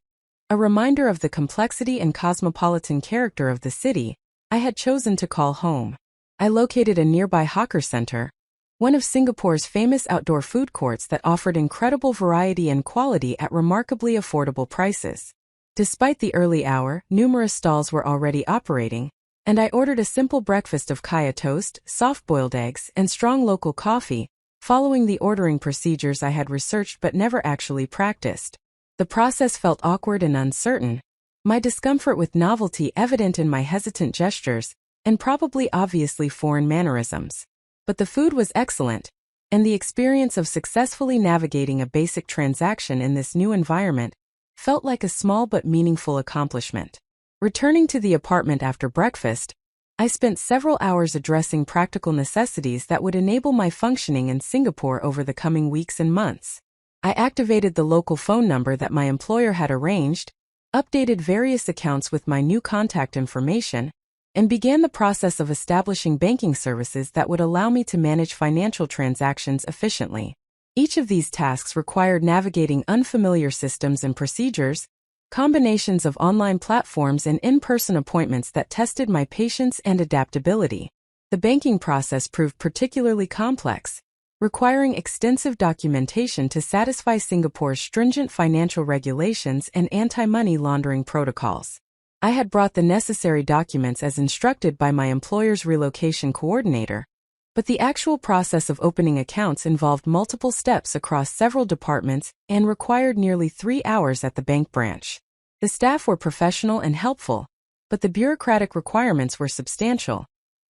a reminder of the complexity and cosmopolitan character of the city I had chosen to call home. I located a nearby hawker center, one of Singapore's famous outdoor food courts that offered incredible variety and quality at remarkably affordable prices. Despite the early hour, numerous stalls were already operating, and I ordered a simple breakfast of kaya toast, soft-boiled eggs, and strong local coffee, following the ordering procedures I had researched but never actually practiced. The process felt awkward and uncertain, my discomfort with novelty evident in my hesitant gestures, and probably obviously foreign mannerisms. But the food was excellent, and the experience of successfully navigating a basic transaction in this new environment felt like a small but meaningful accomplishment. Returning to the apartment after breakfast, I spent several hours addressing practical necessities that would enable my functioning in Singapore over the coming weeks and months. I activated the local phone number that my employer had arranged, updated various accounts with my new contact information, and began the process of establishing banking services that would allow me to manage financial transactions efficiently. Each of these tasks required navigating unfamiliar systems and procedures, combinations of online platforms and in-person appointments that tested my patience and adaptability. The banking process proved particularly complex, requiring extensive documentation to satisfy Singapore's stringent financial regulations and anti-money laundering protocols. I had brought the necessary documents as instructed by my employer's relocation coordinator, but the actual process of opening accounts involved multiple steps across several departments and required nearly 3 hours at the bank branch. The staff were professional and helpful, but the bureaucratic requirements were substantial,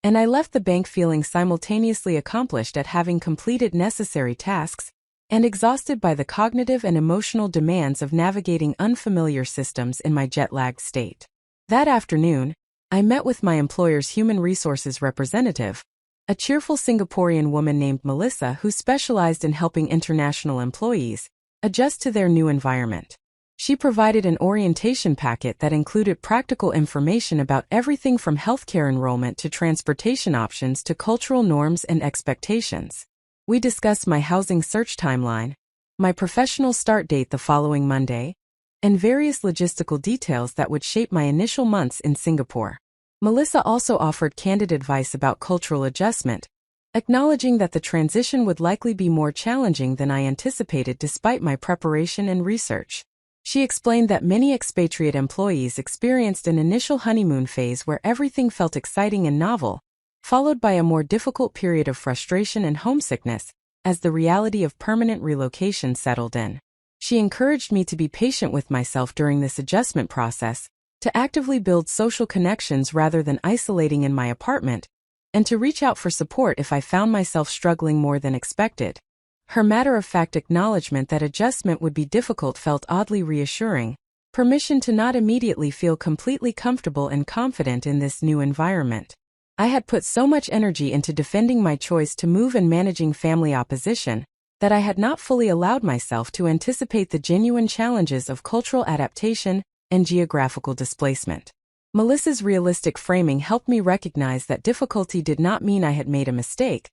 and I left the bank feeling simultaneously accomplished at having completed necessary tasks and exhausted by the cognitive and emotional demands of navigating unfamiliar systems in my jet-lagged state. That afternoon, I met with my employer's human resources representative, a cheerful Singaporean woman named Melissa who specialized in helping international employees adjust to their new environment. She provided an orientation packet that included practical information about everything from healthcare enrollment to transportation options to cultural norms and expectations. We discussed my housing search timeline, my professional start date the following Monday, and various logistical details that would shape my initial months in Singapore. Melissa also offered candid advice about cultural adjustment, acknowledging that the transition would likely be more challenging than I anticipated despite my preparation and research. She explained that many expatriate employees experienced an initial honeymoon phase where everything felt exciting and novel, followed by a more difficult period of frustration and homesickness as the reality of permanent relocation settled in. She encouraged me to be patient with myself during this adjustment process, to actively build social connections rather than isolating in my apartment, and to reach out for support if I found myself struggling more than expected. Her matter-of-fact acknowledgement that adjustment would be difficult felt oddly reassuring, permission to not immediately feel completely comfortable and confident in this new environment. I had put so much energy into defending my choice to move and managing family opposition, that I had not fully allowed myself to anticipate the genuine challenges of cultural adaptation and geographical displacement. Melissa's realistic framing helped me recognize that difficulty did not mean I had made a mistake,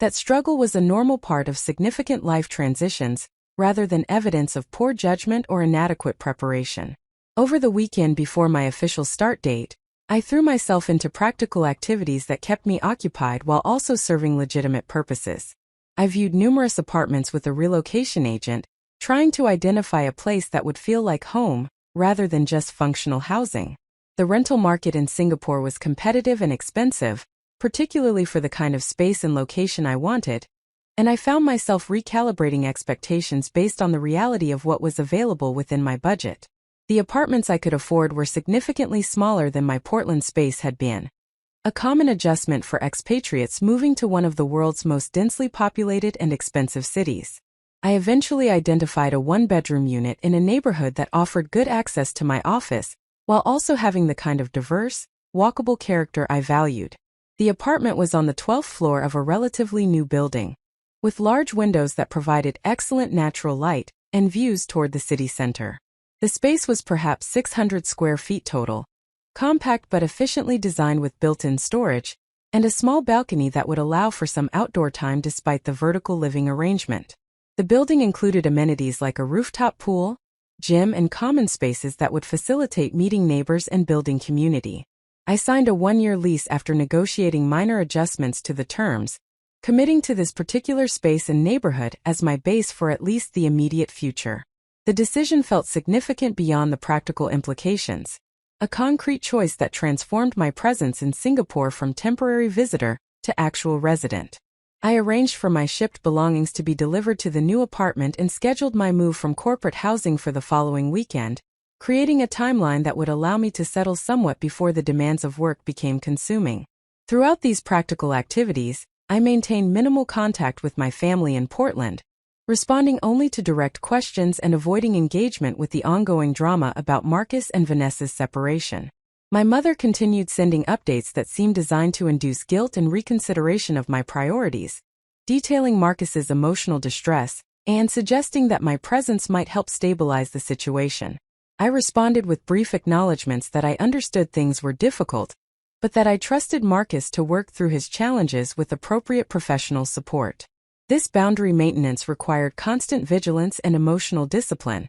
that struggle was a normal part of significant life transitions, rather than evidence of poor judgment or inadequate preparation. Over the weekend before my official start date, I threw myself into practical activities that kept me occupied while also serving legitimate purposes. I viewed numerous apartments with a relocation agent, trying to identify a place that would feel like home, rather than just functional housing. The rental market in Singapore was competitive and expensive, particularly for the kind of space and location I wanted, and I found myself recalibrating expectations based on the reality of what was available within my budget. The apartments I could afford were significantly smaller than my Portland space had been, a common adjustment for expatriates moving to one of the world's most densely populated and expensive cities. I eventually identified a one-bedroom unit in a neighborhood that offered good access to my office, while also having the kind of diverse, walkable character I valued. The apartment was on the 12th floor of a relatively new building, with large windows that provided excellent natural light and views toward the city center. The space was perhaps 600 square feet total, compact but efficiently designed with built-in storage, and a small balcony that would allow for some outdoor time despite the vertical living arrangement. The building included amenities like a rooftop pool, gym, and common spaces that would facilitate meeting neighbors and building community. I signed a 1-year lease after negotiating minor adjustments to the terms, committing to this particular space and neighborhood as my base for at least the immediate future. The decision felt significant beyond the practical implications, a concrete choice that transformed my presence in Singapore from temporary visitor to actual resident. I arranged for my shipped belongings to be delivered to the new apartment and scheduled my move from corporate housing for the following weekend, creating a timeline that would allow me to settle somewhat before the demands of work became consuming. Throughout these practical activities, I maintained minimal contact with my family in Portland, responding only to direct questions and avoiding engagement with the ongoing drama about Marcus and Vanessa's separation. My mother continued sending updates that seemed designed to induce guilt and reconsideration of my priorities, detailing Marcus's emotional distress, and suggesting that my presence might help stabilize the situation. I responded with brief acknowledgments that I understood things were difficult, but that I trusted Marcus to work through his challenges with appropriate professional support. This boundary maintenance required constant vigilance and emotional discipline,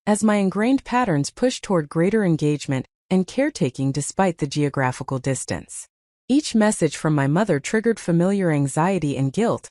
as my ingrained patterns pushed toward greater engagement and caretaking despite the geographical distance. Each message from my mother triggered familiar anxiety and guilt,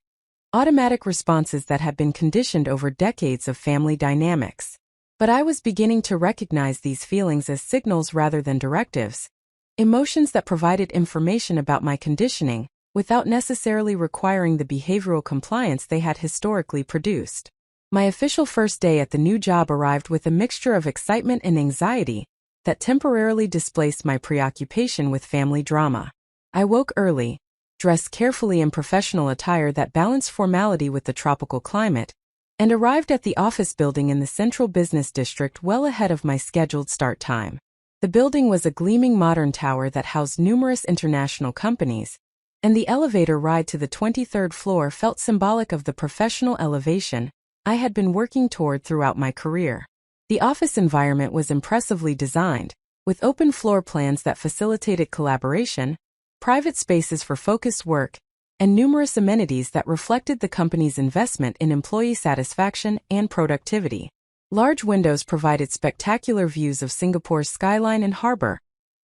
automatic responses that had been conditioned over decades of family dynamics. But I was beginning to recognize these feelings as signals rather than directives, emotions that provided information about my conditioning, without necessarily requiring the behavioral compliance they had historically produced. My official first day at the new job arrived with a mixture of excitement and anxiety that temporarily displaced my preoccupation with family drama. I woke early, dressed carefully in professional attire that balanced formality with the tropical climate, and arrived at the office building in the central business district well ahead of my scheduled start time. The building was a gleaming modern tower that housed numerous international companies, and the elevator ride to the 23rd floor felt symbolic of the professional elevation I had been working toward throughout my career. The office environment was impressively designed, with open floor plans that facilitated collaboration, private spaces for focused work, and numerous amenities that reflected the company's investment in employee satisfaction and productivity. Large windows provided spectacular views of Singapore's skyline and harbor,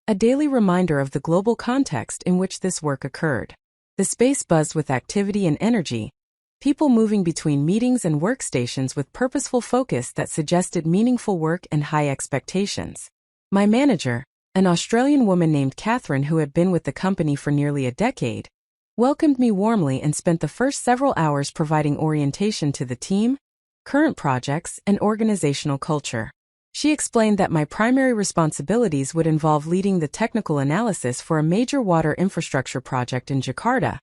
a daily reminder of the global context in which this work occurred. The space buzzed with activity and energy, people moving between meetings and workstations with purposeful focus that suggested meaningful work and high expectations. My manager, an Australian woman named Catherine who had been with the company for nearly a decade, welcomed me warmly and spent the first several hours providing orientation to the team, current projects, and organizational culture. She explained that my primary responsibilities would involve leading the technical analysis for a major water infrastructure project in Jakarta,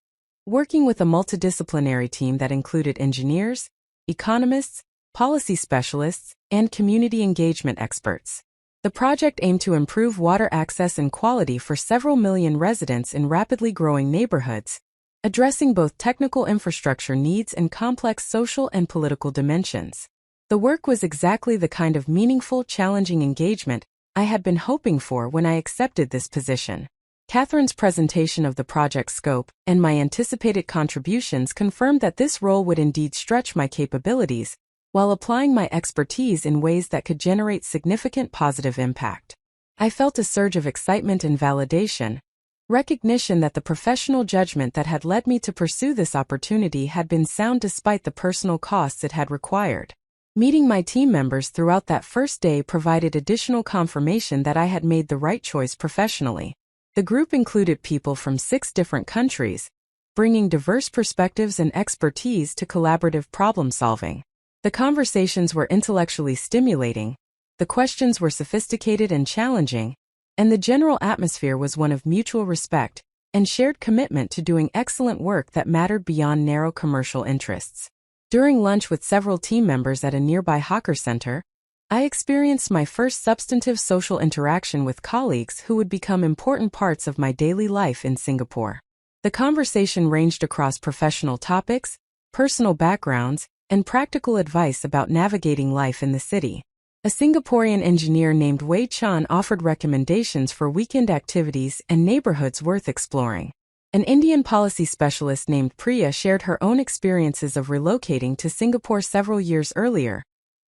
working with a multidisciplinary team that included engineers, economists, policy specialists, and community engagement experts. The project aimed to improve water access and quality for several million residents in rapidly growing neighborhoods, addressing both technical infrastructure needs and complex social and political dimensions. The work was exactly the kind of meaningful, challenging engagement I had been hoping for when I accepted this position. Catherine's presentation of the project scope and my anticipated contributions confirmed that this role would indeed stretch my capabilities, while applying my expertise in ways that could generate significant positive impact. I felt a surge of excitement and validation, recognition that the professional judgment that had led me to pursue this opportunity had been sound despite the personal costs it had required. Meeting my team members throughout that first day provided additional confirmation that I had made the right choice professionally. The group included people from 6 different countries, bringing diverse perspectives and expertise to collaborative problem solving. The conversations were intellectually stimulating, the questions were sophisticated and challenging, and the general atmosphere was one of mutual respect and shared commitment to doing excellent work that mattered beyond narrow commercial interests. During lunch with several team members at a nearby hawker center, I experienced my first substantive social interaction with colleagues who would become important parts of my daily life in Singapore. The conversation ranged across professional topics, personal backgrounds, and practical advice about navigating life in the city. A Singaporean engineer named Wei Chan offered recommendations for weekend activities and neighborhoods worth exploring. An Indian policy specialist named Priya shared her own experiences of relocating to Singapore several years earlier,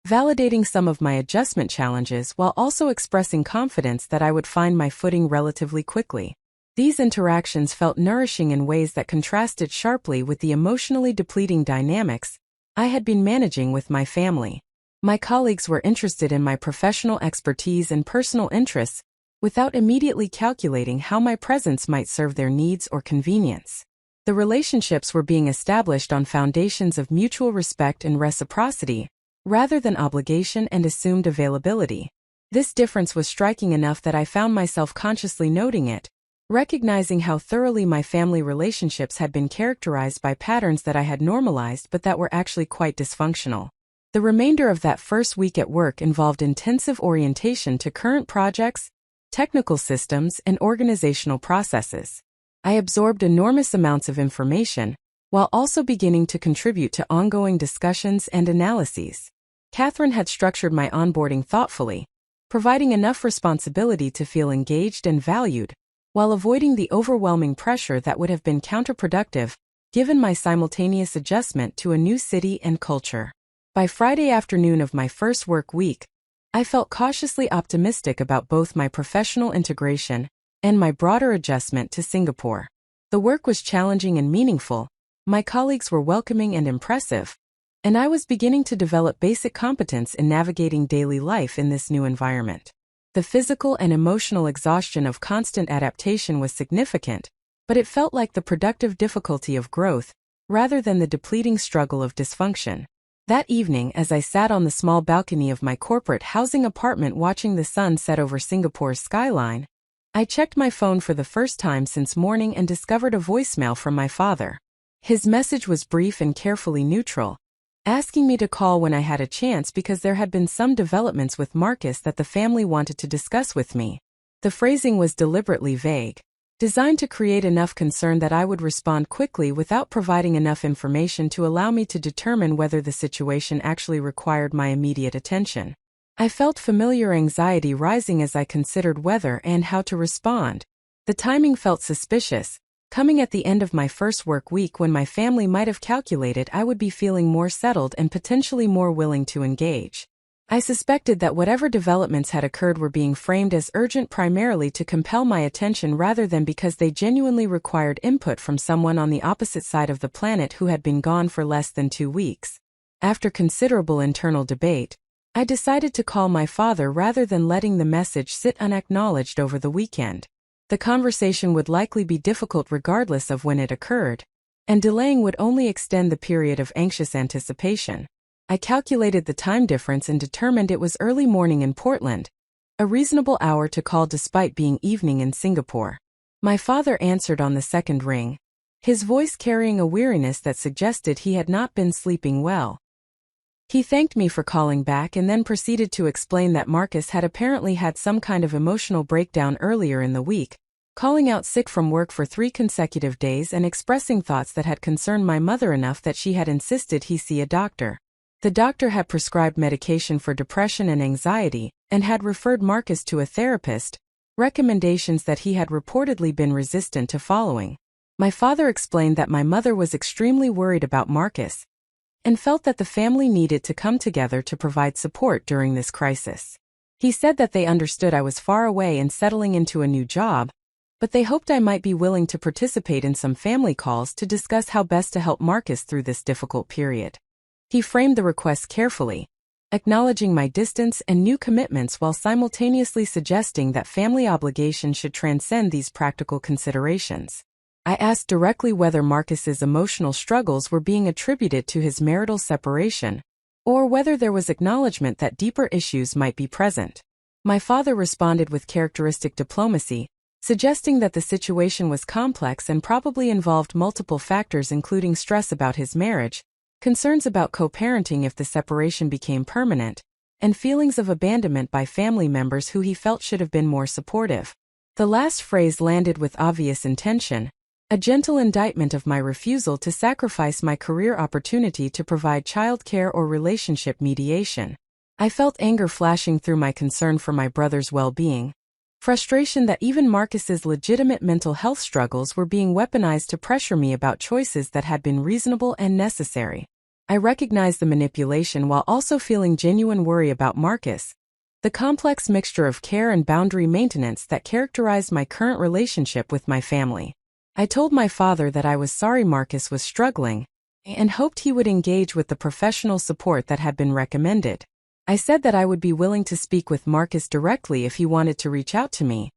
validating some of my adjustment challenges while also expressing confidence that I would find my footing relatively quickly. These interactions felt nourishing in ways that contrasted sharply with the emotionally depleting dynamics I had been managing with my family. My colleagues were interested in my professional expertise and personal interests, without immediately calculating how my presence might serve their needs or convenience. The relationships were being established on foundations of mutual respect and reciprocity, rather than obligation and assumed availability. This difference was striking enough that I found myself consciously noting it, recognizing how thoroughly my family relationships had been characterized by patterns that I had normalized but that were actually quite dysfunctional. The remainder of that first week at work involved intensive orientation to current projects, technical systems, and organizational processes. I absorbed enormous amounts of information, while also beginning to contribute to ongoing discussions and analyses. Catherine had structured my onboarding thoughtfully, providing enough responsibility to feel engaged and valued, while avoiding the overwhelming pressure that would have been counterproductive, given my simultaneous adjustment to a new city and culture. By Friday afternoon of my first work week, I felt cautiously optimistic about both my professional integration and my broader adjustment to Singapore. The work was challenging and meaningful, my colleagues were welcoming and impressive, and I was beginning to develop basic competence in navigating daily life in this new environment. The physical and emotional exhaustion of constant adaptation was significant, but it felt like the productive difficulty of growth, rather than the depleting struggle of dysfunction. That evening, as I sat on the small balcony of my corporate housing apartment watching the sun set over Singapore's skyline, I checked my phone for the first time since morning and discovered a voicemail from my father. His message was brief and carefully neutral, asking me to call when I had a chance because there had been some developments with Marcus that the family wanted to discuss with me. The phrasing was deliberately vague, designed to create enough concern that I would respond quickly without providing enough information to allow me to determine whether the situation actually required my immediate attention. I felt familiar anxiety rising as I considered whether and how to respond. The timing felt suspicious, coming at the end of my first work week when my family might have calculated I would be feeling more settled and potentially more willing to engage. I suspected that whatever developments had occurred were being framed as urgent primarily to compel my attention rather than because they genuinely required input from someone on the opposite side of the planet who had been gone for less than 2 weeks. After considerable internal debate, I decided to call my father rather than letting the message sit unacknowledged over the weekend. The conversation would likely be difficult regardless of when it occurred, and delaying would only extend the period of anxious anticipation. I calculated the time difference and determined it was early morning in Portland, a reasonable hour to call despite being evening in Singapore. My father answered on the second ring, his voice carrying a weariness that suggested he had not been sleeping well. He thanked me for calling back and then proceeded to explain that Marcus had apparently had some kind of emotional breakdown earlier in the week, calling out sick from work for 3 consecutive days and expressing thoughts that had concerned my mother enough that she had insisted he see a doctor. The doctor had prescribed medication for depression and anxiety, and had referred Marcus to a therapist, recommendations that he had reportedly been resistant to following. My father explained that my mother was extremely worried about Marcus, and felt that the family needed to come together to provide support during this crisis. He said that they understood I was far away and settling into a new job, but they hoped I might be willing to participate in some family calls to discuss how best to help Marcus through this difficult period. He framed the request carefully, acknowledging my distance and new commitments while simultaneously suggesting that family obligations should transcend these practical considerations. I asked directly whether Marcus's emotional struggles were being attributed to his marital separation, or whether there was acknowledgement that deeper issues might be present. My father responded with characteristic diplomacy, suggesting that the situation was complex and probably involved multiple factors including stress about his marriage, concerns about co-parenting if the separation became permanent, and feelings of abandonment by family members who he felt should have been more supportive. The last phrase landed with obvious intention, a gentle indictment of my refusal to sacrifice my career opportunity to provide childcare or relationship mediation. I felt anger flashing through my concern for my brother's well-being, frustration that even Marcus's legitimate mental health struggles were being weaponized to pressure me about choices that had been reasonable and necessary. I recognized the manipulation while also feeling genuine worry about Marcus, the complex mixture of care and boundary maintenance that characterized my current relationship with my family. I told my father that I was sorry Marcus was struggling, and hoped he would engage with the professional support that had been recommended. I said that I would be willing to speak with Marcus directly if he wanted to reach out to me,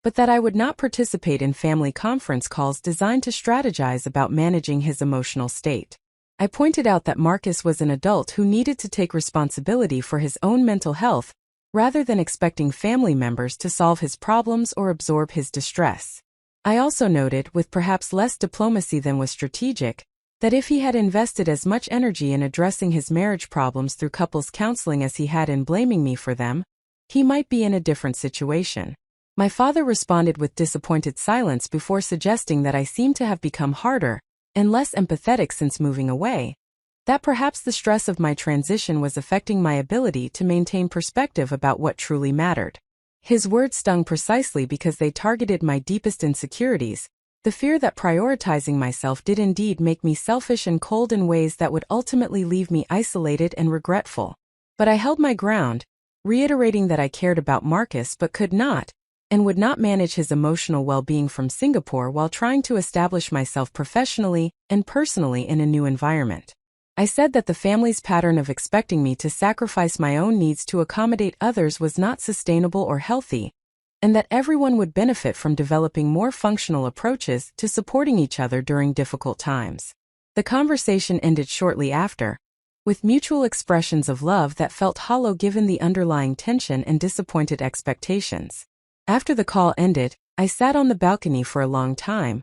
but that I would not participate in family conference calls designed to strategize about managing his emotional state. I pointed out that Marcus was an adult who needed to take responsibility for his own mental health, rather than expecting family members to solve his problems or absorb his distress. I also noted, with perhaps less diplomacy than was strategic, that if he had invested as much energy in addressing his marriage problems through couples counseling as he had in blaming me for them, he might be in a different situation. My father responded with disappointed silence before suggesting that I seemed to have become harder, and less empathetic since moving away, that perhaps the stress of my transition was affecting my ability to maintain perspective about what truly mattered. His words stung precisely because they targeted my deepest insecurities, the fear that prioritizing myself did indeed make me selfish and cold in ways that would ultimately leave me isolated and regretful. But I held my ground, reiterating that I cared about Marcus but could not, and would not manage his emotional well-being from Singapore while trying to establish myself professionally and personally in a new environment. I said that the family's pattern of expecting me to sacrifice my own needs to accommodate others was not sustainable or healthy, and that everyone would benefit from developing more functional approaches to supporting each other during difficult times. The conversation ended shortly after, with mutual expressions of love that felt hollow given the underlying tension and disappointed expectations. After the call ended, I sat on the balcony for a long time,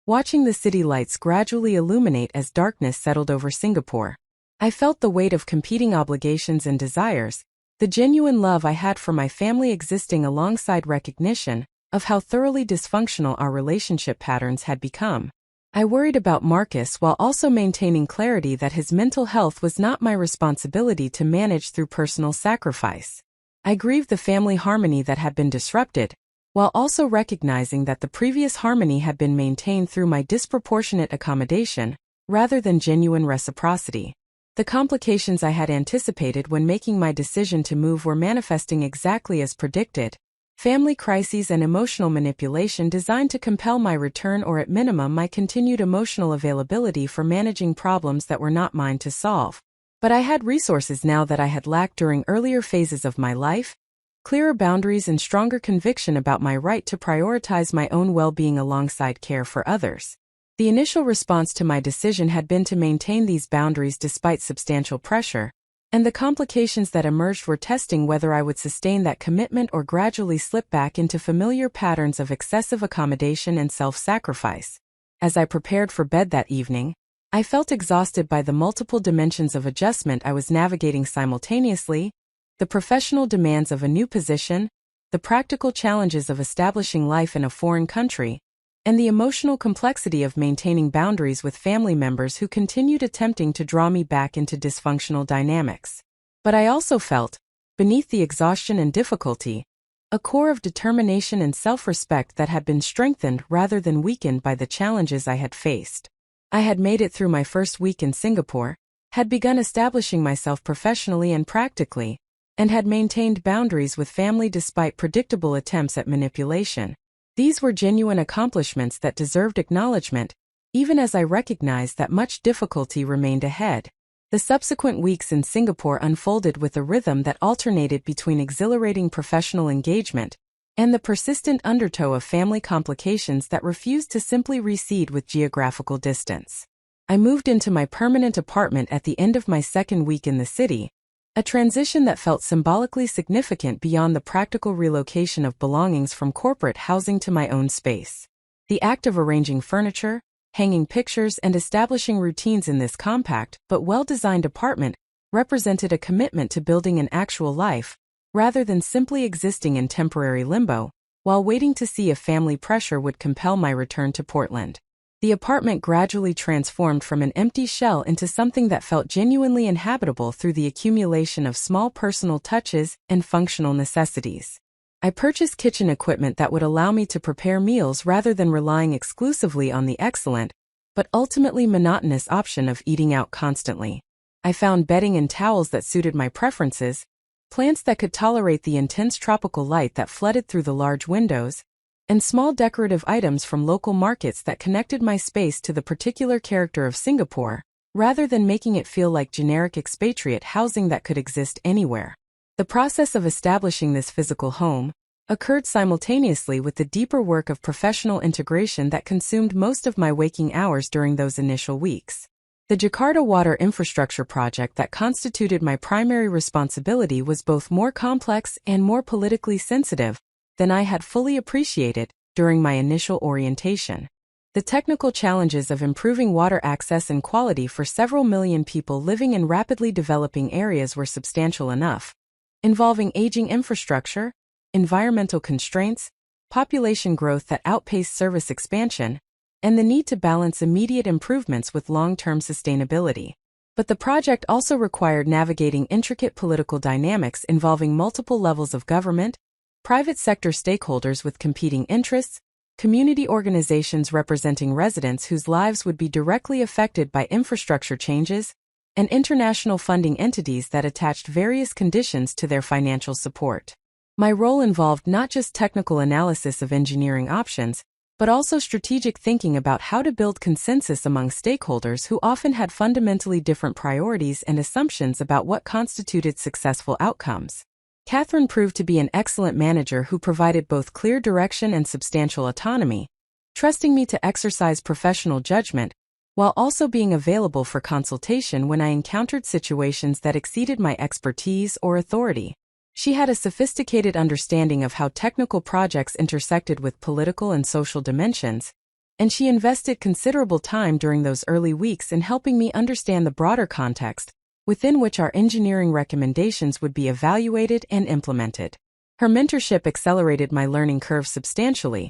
watching the city lights gradually illuminate as darkness settled over Singapore. I felt the weight of competing obligations and desires, the genuine love I had for my family existing alongside recognition of how thoroughly dysfunctional our relationship patterns had become. I worried about Marcus while also maintaining clarity that his mental health was not my responsibility to manage through personal sacrifice. I grieved the family harmony that had been disrupted, while also recognizing that the previous harmony had been maintained through my disproportionate accommodation, rather than genuine reciprocity. The complications I had anticipated when making my decision to move were manifesting exactly as predicted: family crises and emotional manipulation designed to compel my return or at minimum my continued emotional availability for managing problems that were not mine to solve. But I had resources now that I had lacked during earlier phases of my life: clearer boundaries and stronger conviction about my right to prioritize my own well-being alongside care for others. The initial response to my decision had been to maintain these boundaries despite substantial pressure, and the complications that emerged were testing whether I would sustain that commitment or gradually slip back into familiar patterns of excessive accommodation and self-sacrifice. As I prepared for bed that evening, I felt exhausted by the multiple dimensions of adjustment I was navigating simultaneously: the professional demands of a new position, the practical challenges of establishing life in a foreign country, and the emotional complexity of maintaining boundaries with family members who continued attempting to draw me back into dysfunctional dynamics. But I also felt, beneath the exhaustion and difficulty, a core of determination and self-respect that had been strengthened rather than weakened by the challenges I had faced. I had made it through my first week in Singapore, had begun establishing myself professionally and practically, and had maintained boundaries with family despite predictable attempts at manipulation. These were genuine accomplishments that deserved acknowledgement, even as I recognized that much difficulty remained ahead. The subsequent weeks in Singapore unfolded with a rhythm that alternated between exhilarating professional engagement and the persistent undertow of family complications that refused to simply recede with geographical distance. I moved into my permanent apartment at the end of my second week in the city, a transition that felt symbolically significant beyond the practical relocation of belongings from corporate housing to my own space. The act of arranging furniture, hanging pictures, and establishing routines in this compact but well-designed apartment represented a commitment to building an actual life, rather than simply existing in temporary limbo, while waiting to see if family pressure would compel my return to Portland. The apartment gradually transformed from an empty shell into something that felt genuinely inhabitable through the accumulation of small personal touches and functional necessities. I purchased kitchen equipment that would allow me to prepare meals rather than relying exclusively on the excellent, but ultimately monotonous option of eating out constantly. I found bedding and towels that suited my preferences, plants that could tolerate the intense tropical light that flooded through the large windows, and small decorative items from local markets that connected my space to the particular character of Singapore, rather than making it feel like generic expatriate housing that could exist anywhere. The process of establishing this physical home occurred simultaneously with the deeper work of professional integration that consumed most of my waking hours during those initial weeks. The Jakarta water infrastructure project that constituted my primary responsibility was both more complex and more politically sensitive than I had fully appreciated during my initial orientation. The technical challenges of improving water access and quality for several million people living in rapidly developing areas were substantial enough, involving aging infrastructure, environmental constraints, population growth that outpaced service expansion, and the need to balance immediate improvements with long-term sustainability. But the project also required navigating intricate political dynamics involving multiple levels of government, private sector stakeholders with competing interests, community organizations representing residents whose lives would be directly affected by infrastructure changes, and international funding entities that attached various conditions to their financial support. My role involved not just technical analysis of engineering options, but also strategic thinking about how to build consensus among stakeholders who often had fundamentally different priorities and assumptions about what constituted successful outcomes. Catherine proved to be an excellent manager who provided both clear direction and substantial autonomy, trusting me to exercise professional judgment, while also being available for consultation when I encountered situations that exceeded my expertise or authority. She had a sophisticated understanding of how technical projects intersected with political and social dimensions, and she invested considerable time during those early weeks in helping me understand the broader context within which our engineering recommendations would be evaluated and implemented. Her mentorship accelerated my learning curve substantially,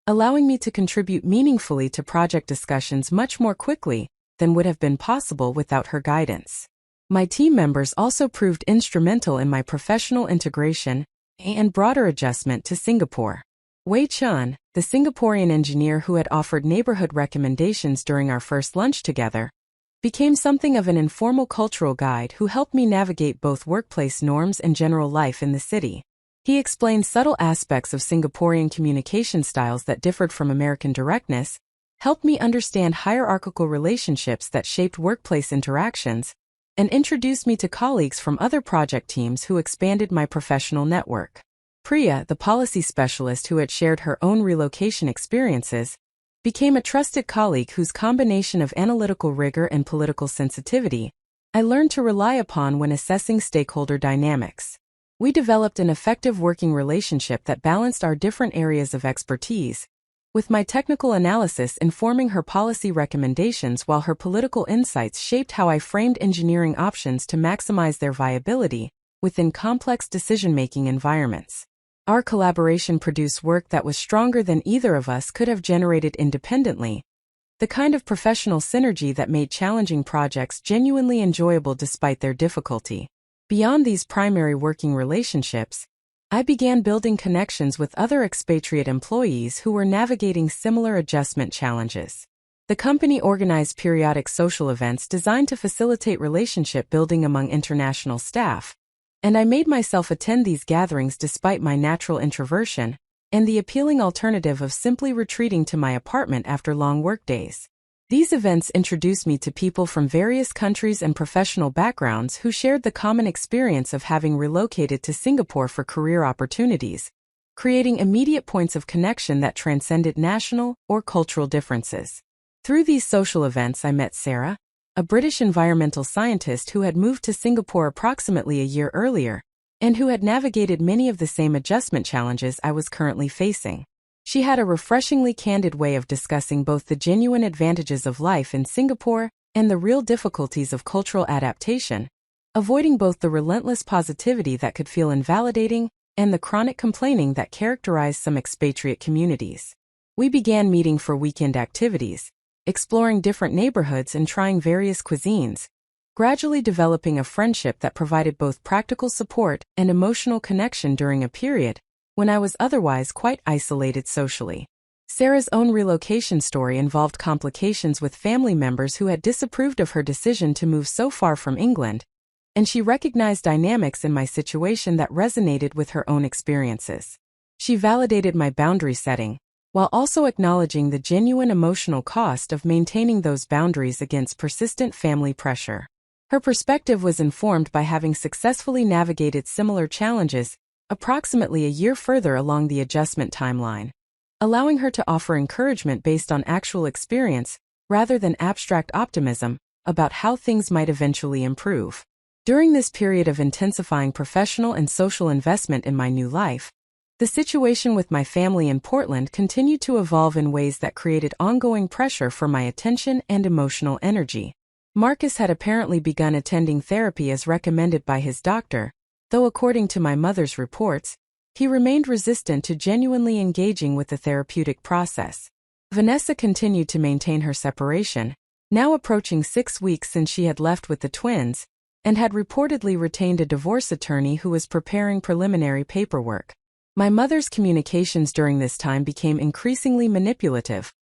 allowing me to contribute meaningfully to project discussions much more quickly than would have been possible without her guidance. My team members also proved instrumental in my professional integration and broader adjustment to Singapore. Wei Chun, the Singaporean engineer who had offered neighborhood recommendations during our first lunch together, became something of an informal cultural guide who helped me navigate both workplace norms and general life in the city. He explained subtle aspects of Singaporean communication styles that differed from American directness, helped me understand hierarchical relationships that shaped workplace interactions, and introduced me to colleagues from other project teams who expanded my professional network. Priya, the policy specialist who had shared her own relocation experiences, became a trusted colleague whose combination of analytical rigor and political sensitivity I learned to rely upon when assessing stakeholder dynamics. We developed an effective working relationship that balanced our different areas of expertise, with my technical analysis informing her policy recommendations while her political insights shaped how I framed engineering options to maximize their viability within complex decision-making environments. Our collaboration produced work that was stronger than either of us could have generated independently, the kind of professional synergy that made challenging projects genuinely enjoyable despite their difficulty. Beyond these primary working relationships, I began building connections with other expatriate employees who were navigating similar adjustment challenges. The company organized periodic social events designed to facilitate relationship building among international staff, and I made myself attend these gatherings despite my natural introversion and the appealing alternative of simply retreating to my apartment after long workdays. These events introduced me to people from various countries and professional backgrounds who shared the common experience of having relocated to Singapore for career opportunities, creating immediate points of connection that transcended national or cultural differences. Through these social events, I met Sarah, a British environmental scientist who had moved to Singapore approximately a year earlier, and who had navigated many of the same adjustment challenges I was currently facing. She had a refreshingly candid way of discussing both the genuine advantages of life in Singapore and the real difficulties of cultural adaptation, avoiding both the relentless positivity that could feel invalidating and the chronic complaining that characterized some expatriate communities. We began meeting for weekend activities, exploring different neighborhoods and trying various cuisines, gradually developing a friendship that provided both practical support and emotional connection during a period when I was otherwise quite isolated socially. Sarah's own relocation story involved complications with family members who had disapproved of her decision to move so far from England, and she recognized dynamics in my situation that resonated with her own experiences. She validated my boundary setting, while also acknowledging the genuine emotional cost of maintaining those boundaries against persistent family pressure. Her perspective was informed by having successfully navigated similar challenges approximately a year further along the adjustment timeline, allowing her to offer encouragement based on actual experience rather than abstract optimism about how things might eventually improve. During this period of intensifying professional and social investment in my new life, the situation with my family in Portland continued to evolve in ways that created ongoing pressure for my attention and emotional energy. Marcus had apparently begun attending therapy as recommended by his doctor, though according to my mother's reports, he remained resistant to genuinely engaging with the therapeutic process. Vanessa continued to maintain her separation, now approaching 6 weeks since she had left with the twins, and had reportedly retained a divorce attorney who was preparing preliminary paperwork. My mother's communications during this time became increasingly manipulative,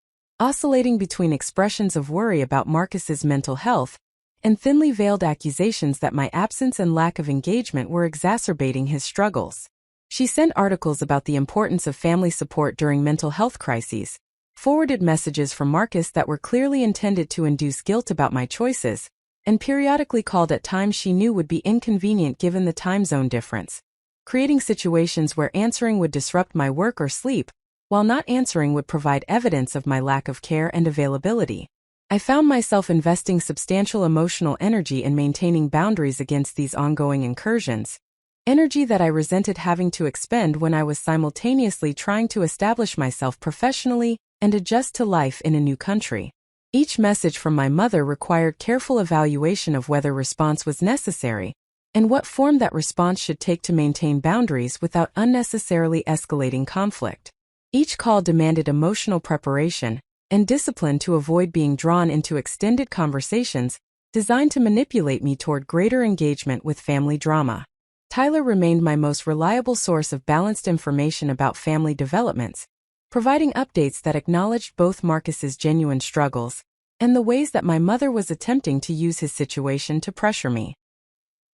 oscillating between expressions of worry about Marcus's mental health and thinly veiled accusations that my absence and lack of engagement were exacerbating his struggles. She sent articles about the importance of family support during mental health crises, forwarded messages from Marcus that were clearly intended to induce guilt about my choices, and periodically called at times she knew would be inconvenient given the time zone difference, creating situations where answering would disrupt my work or sleep, while not answering would provide evidence of my lack of care and availability. I found myself investing substantial emotional energy in maintaining boundaries against these ongoing incursions, energy that I resented having to expend when I was simultaneously trying to establish myself professionally and adjust to life in a new country. Each message from my mother required careful evaluation of whether response was necessary, and what form that response should take to maintain boundaries without unnecessarily escalating conflict. Each call demanded emotional preparation and discipline to avoid being drawn into extended conversations designed to manipulate me toward greater engagement with family drama. Tyler remained my most reliable source of balanced information about family developments, providing updates that acknowledged both Marcus's genuine struggles and the ways that my mother was attempting to use his situation to pressure me.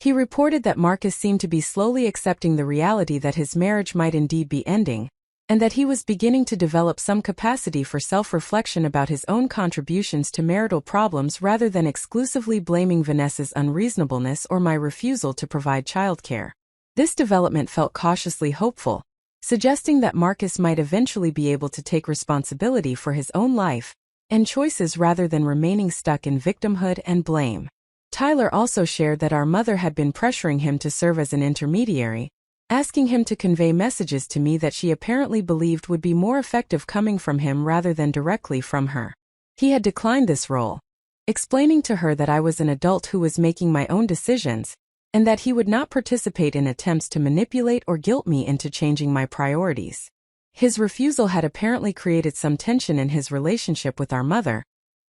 He reported that Marcus seemed to be slowly accepting the reality that his marriage might indeed be ending, and that he was beginning to develop some capacity for self-reflection about his own contributions to marital problems rather than exclusively blaming Vanessa's unreasonableness or my refusal to provide childcare. This development felt cautiously hopeful, suggesting that Marcus might eventually be able to take responsibility for his own life and choices rather than remaining stuck in victimhood and blame. Tyler also shared that our mother had been pressuring him to serve as an intermediary, asking him to convey messages to me that she apparently believed would be more effective coming from him rather than directly from her. He had declined this role, explaining to her that I was an adult who was making my own decisions, and that he would not participate in attempts to manipulate or guilt me into changing my priorities. His refusal had apparently created some tension in his relationship with our mother,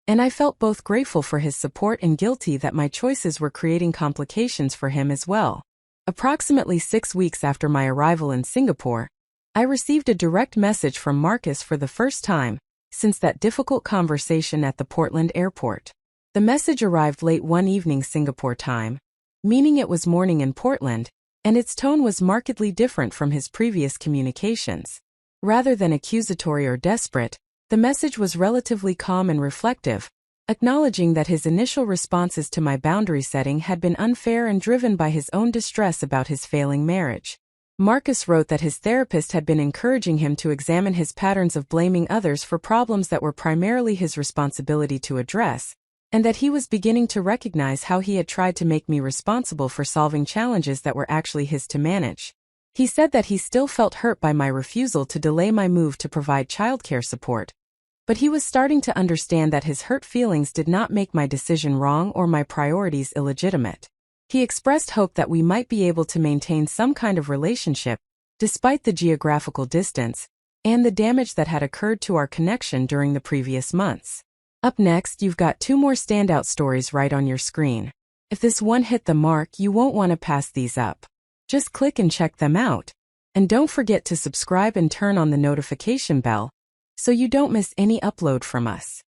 and I felt both grateful for his support and guilty that my choices were creating complications for him as well. Approximately 6 weeks after my arrival in Singapore, I received a direct message from Marcus for the first time since that difficult conversation at the Portland airport. The message arrived late one evening Singapore time, meaning it was morning in Portland, and its tone was markedly different from his previous communications. Rather than accusatory or desperate, the message was relatively calm and reflective, acknowledging that his initial responses to my boundary setting had been unfair and driven by his own distress about his failing marriage. Marcus wrote that his therapist had been encouraging him to examine his patterns of blaming others for problems that were primarily his responsibility to address, and that he was beginning to recognize how he had tried to make me responsible for solving challenges that were actually his to manage. He said that he still felt hurt by my refusal to delay my move to provide childcare support, but he was starting to understand that his hurt feelings did not make my decision wrong or my priorities illegitimate. He expressed hope that we might be able to maintain some kind of relationship, despite the geographical distance and the damage that had occurred to our connection during the previous months. Up next, you've got 2 more standout stories right on your screen. If this one hit the mark, you won't want to pass these up. Just click and check them out. And don't forget to subscribe and turn on the notification bell so you don't miss any upload from us.